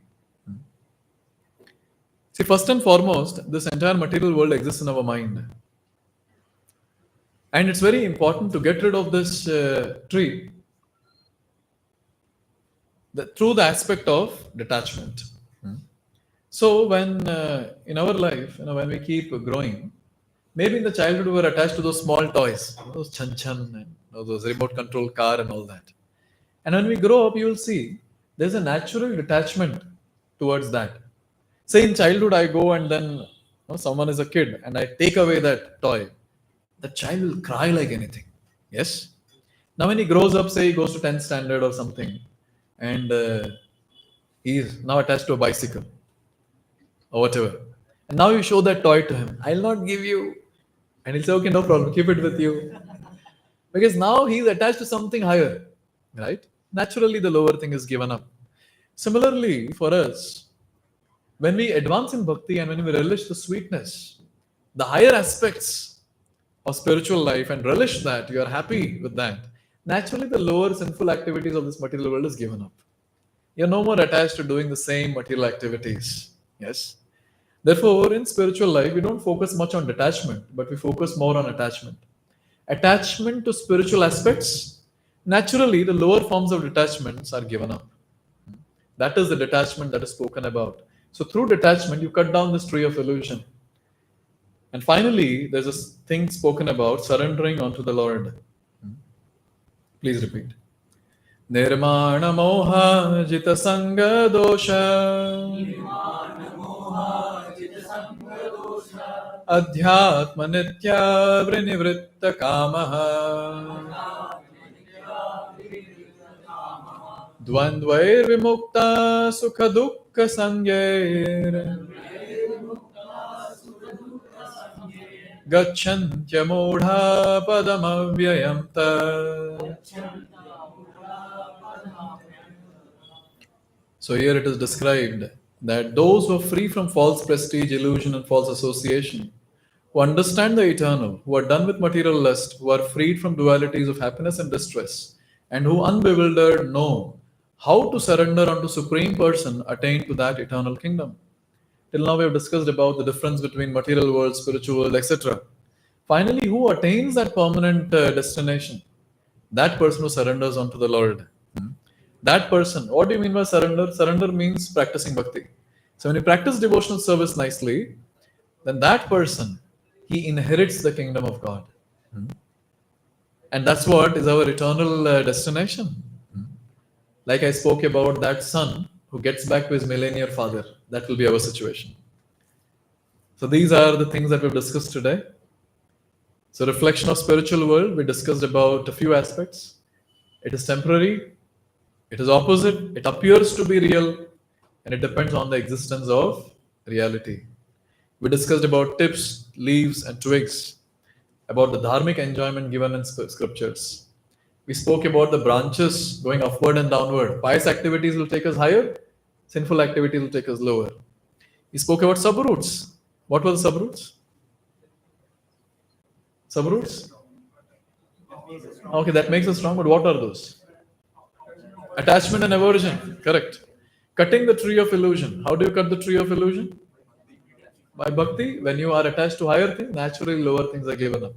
See, first and foremost, this entire material world exists in our mind. And it's very important to get rid of this tree through the aspect of detachment. So when in our life, when we keep growing, maybe in the childhood we were attached to those small toys, those chan-chan and those remote control car and all that. And when we grow up, you will see there's a natural detachment towards that. Say in childhood, I go and then someone is a kid and I take away that toy. The child will cry like anything. Yes? Now when he grows up, say he goes to 10th standard or something, and he is now attached to a bicycle or whatever. And now you show that toy to him. I'll not give you. And he'll say, okay, no problem, keep it with you. Because now he's attached to something higher, right? Naturally, the lower thing is given up. Similarly, for us, when we advance in bhakti and when we relish the sweetness the higher aspects of spiritual life and relish that, you are happy with that, naturally the lower sinful activities of this material world is given up. You're no more attached to doing the same material activities. Yes. Therefore, in spiritual life, we don't focus much on detachment, but we focus more on attachment. Attachment to spiritual aspects, naturally, the lower forms of detachments are given up. That is the detachment that is spoken about. So, through detachment, you cut down this tree of illusion. And finally, there's this thing spoken about surrendering unto the Lord. Please repeat. Nirmana moha jita sanga dosha adhyatma nitya vrinivritta kamaha dvandvair vimukta sukha dukkha sangyer gacchantya modha padamavyayam tat. So here it is described that those who are free from false prestige, illusion, and false association, who understand the eternal, who are done with material lust, who are freed from dualities of happiness and distress, and who unbewildered know how to surrender unto Supreme Person, attain to that eternal kingdom. Till now we have discussed about the difference between material world, spiritual world, etc. Finally, who attains that permanent destination? That person who surrenders unto the Lord. That person, what do you mean by surrender? Surrender means practicing bhakti. So when you practice devotional service nicely, then that person, he inherits the kingdom of God. And that's what is our eternal destination. Like I spoke about that son who gets back to his millennial father. That will be our situation. So these are the things that we've discussed today. So reflection of spiritual world, we discussed about a few aspects. It is temporary, it is opposite, it appears to be real, and it depends on the existence of reality. We discussed about tips, leaves, and twigs, about the dharmic enjoyment given in scriptures. We spoke about the branches going upward and downward. Pious activities will take us higher, sinful activities will take us lower. We spoke about subroots. What were the subroots? Subroots? Okay, that makes us strong, but what are those? Attachment and aversion, correct. Cutting the tree of illusion. How do you cut the tree of illusion? By bhakti. When you are attached to higher things, naturally lower things are given up.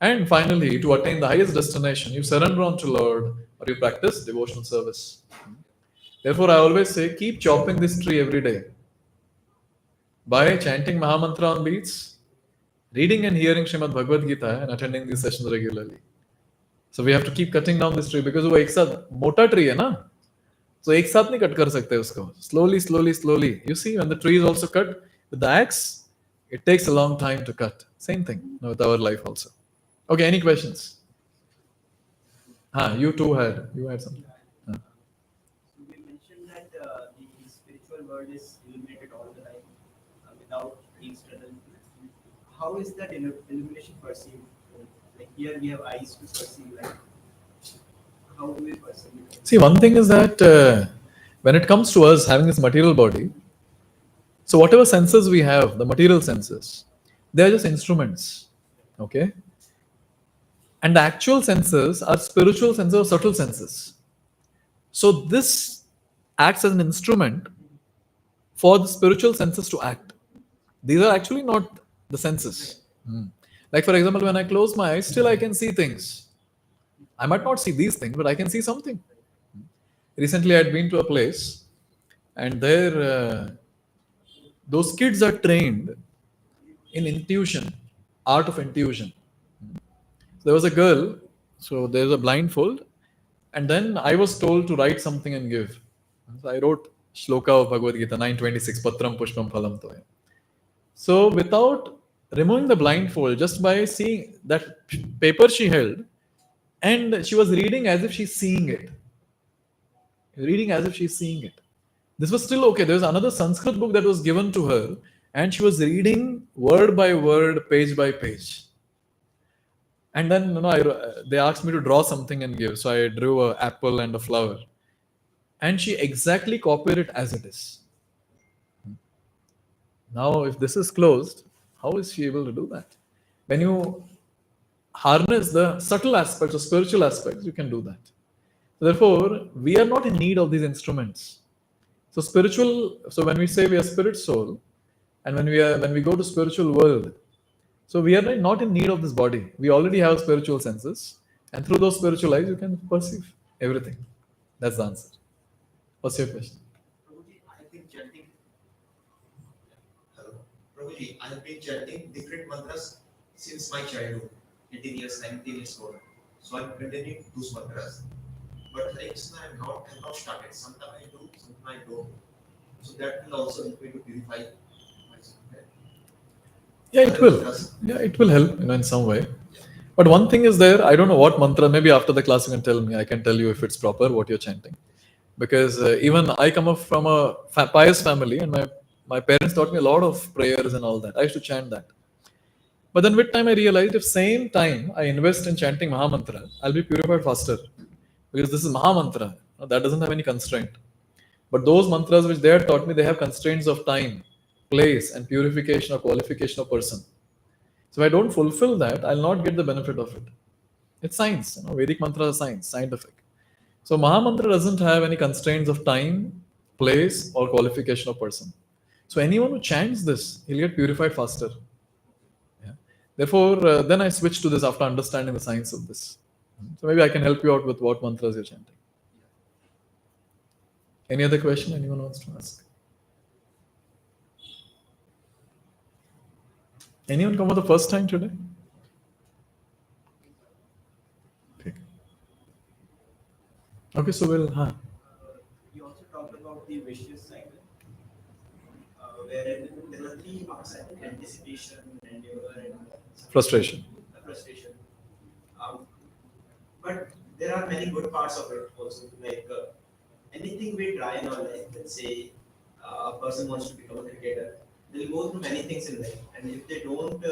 And finally, to attain the highest destination, you surrender unto Lord or you practice devotional service. Therefore, I always say, keep chopping this tree every day. By chanting Mahamantra on beats, reading and hearing Srimad Bhagavad Gita, and attending these sessions regularly. So we have to keep cutting down this tree because वो एक साथ मोटा tree है ना, so एक साथ नहीं cut कर सकते उसको. Slowly, slowly, slowly. You see, when the tree is also cut with the axe, it takes a long time to cut. Same thing with our life also. Okay, any questions? You had something. So we mentioned that the spiritual world is illuminated all the time without external. How is that illumination perceived? Like here we have eyes to perceive. Like how do we perceive it? See, one thing is that when it comes to us having this material body, so whatever senses we have, the material senses, they are just instruments. Okay? And the actual senses are spiritual senses or subtle senses. So this acts as an instrument for the spiritual senses to act. These are actually not the senses. Like for example, when I close my eyes, still I can see things. I might not see these things, but I can see something. Recently, I had been to a place, and there, those kids are trained in intuition, art of intuition. There was a girl, so there's a blindfold, and then I was told to write something and give. So I wrote Shloka of Bhagavad Gita 9:26, Patram Pushpam Phalam Toya. So without removing the blindfold, just by seeing that paper she held, and she was reading as if she's seeing it. Reading as if she's seeing it. This was still okay. There was another Sanskrit book that was given to her, and she was reading word by word, page by page. And then they asked me to draw something and give. So I drew an apple and a flower. And she exactly copied it as it is. Now, if this is closed, How is she able to do that? When you harness the subtle aspects or spiritual aspects, you can do that. Therefore, we are not in need of these instruments. So spiritual. So when we say we are spirit soul, and when we go to spiritual world, so we are not in need of this body. We already have spiritual senses, and through those spiritual eyes, you can perceive everything. That's the answer. What's your question? Prabhuji, I've been chanting. Hello. Prabhuji, I've been chanting different mantras since my childhood, 18 years, 19 years old. So I'm continuing those mantras. But like I've not started. Sometimes I do, sometimes I don't. So that will also help me to purify myself. Yeah, it will. Yeah, it will help, in some way. But one thing is there. I don't know what mantra. Maybe after the class you can tell me. I can tell you if it's proper what you're chanting. Because even I come up from a pious family, and my parents taught me a lot of prayers and all that. I used to chant that. But then with time I realized if same time I invest in chanting Mahamantra, I'll be purified faster. Because this is Mahamantra. That doesn't have any constraint. But those mantras which they have taught me, they have constraints of time, place, and purification or qualification of person. So if I don't fulfill that, I'll not get the benefit of it. It's science. Vedic mantra is science, scientific. So Mahamantra doesn't have any constraints of time, place, or qualification of person. So anyone who chants this, he'll get purified faster. Yeah. Therefore, then I switched to this after understanding the science of this. So maybe I can help you out with what mantras you're chanting. Any other question anyone wants to ask? Anyone come for the first time today? Okay, so we'll. You also talked about the vicious cycle, wherein there are three marks: anticipation, endeavor, and Frustration. frustration. But there are many good parts of it also. Like anything we try in our life, let's say a person wants to become a cricketer, they'll go through many things in life, and if they don't,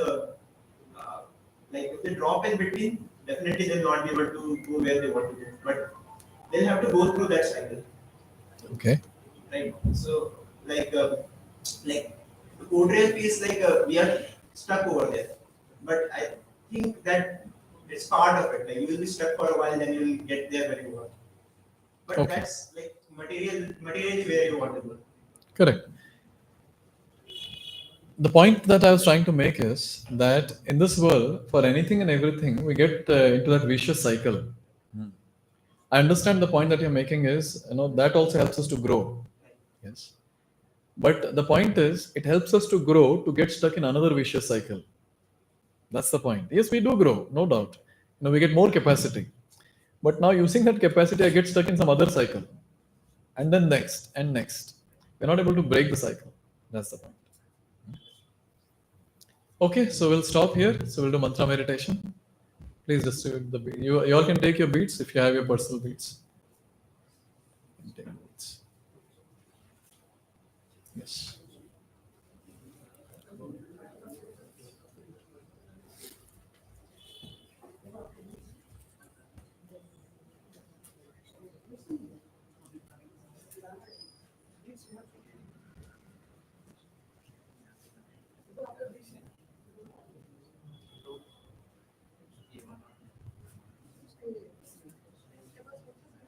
if they drop in between, definitely they'll not be able to go where they want to go. But they'll have to go through that cycle, Okay. right? So, like the code rail feels like we are stuck over there, but I think that it's part of it. Like you will be stuck for a while, then you will get there where you want. But Okay. that's like materially where you want to go. Correct. The point that I was trying to make is that in this world, for anything and everything, we get into that vicious cycle. I understand the point that you're making is, that also helps us to grow. Yes. But the point is, it helps us to grow to get stuck in another vicious cycle. That's the point. Yes, we do grow, no doubt. We get more capacity. But now using that capacity, I get stuck in some other cycle. And then next, and next. We're not able to break the cycle. That's the point. Okay, so we'll stop here. So we'll do mantra meditation. Please distribute the beads. You all can take your beads if you have your personal beads. Take beads. Yes.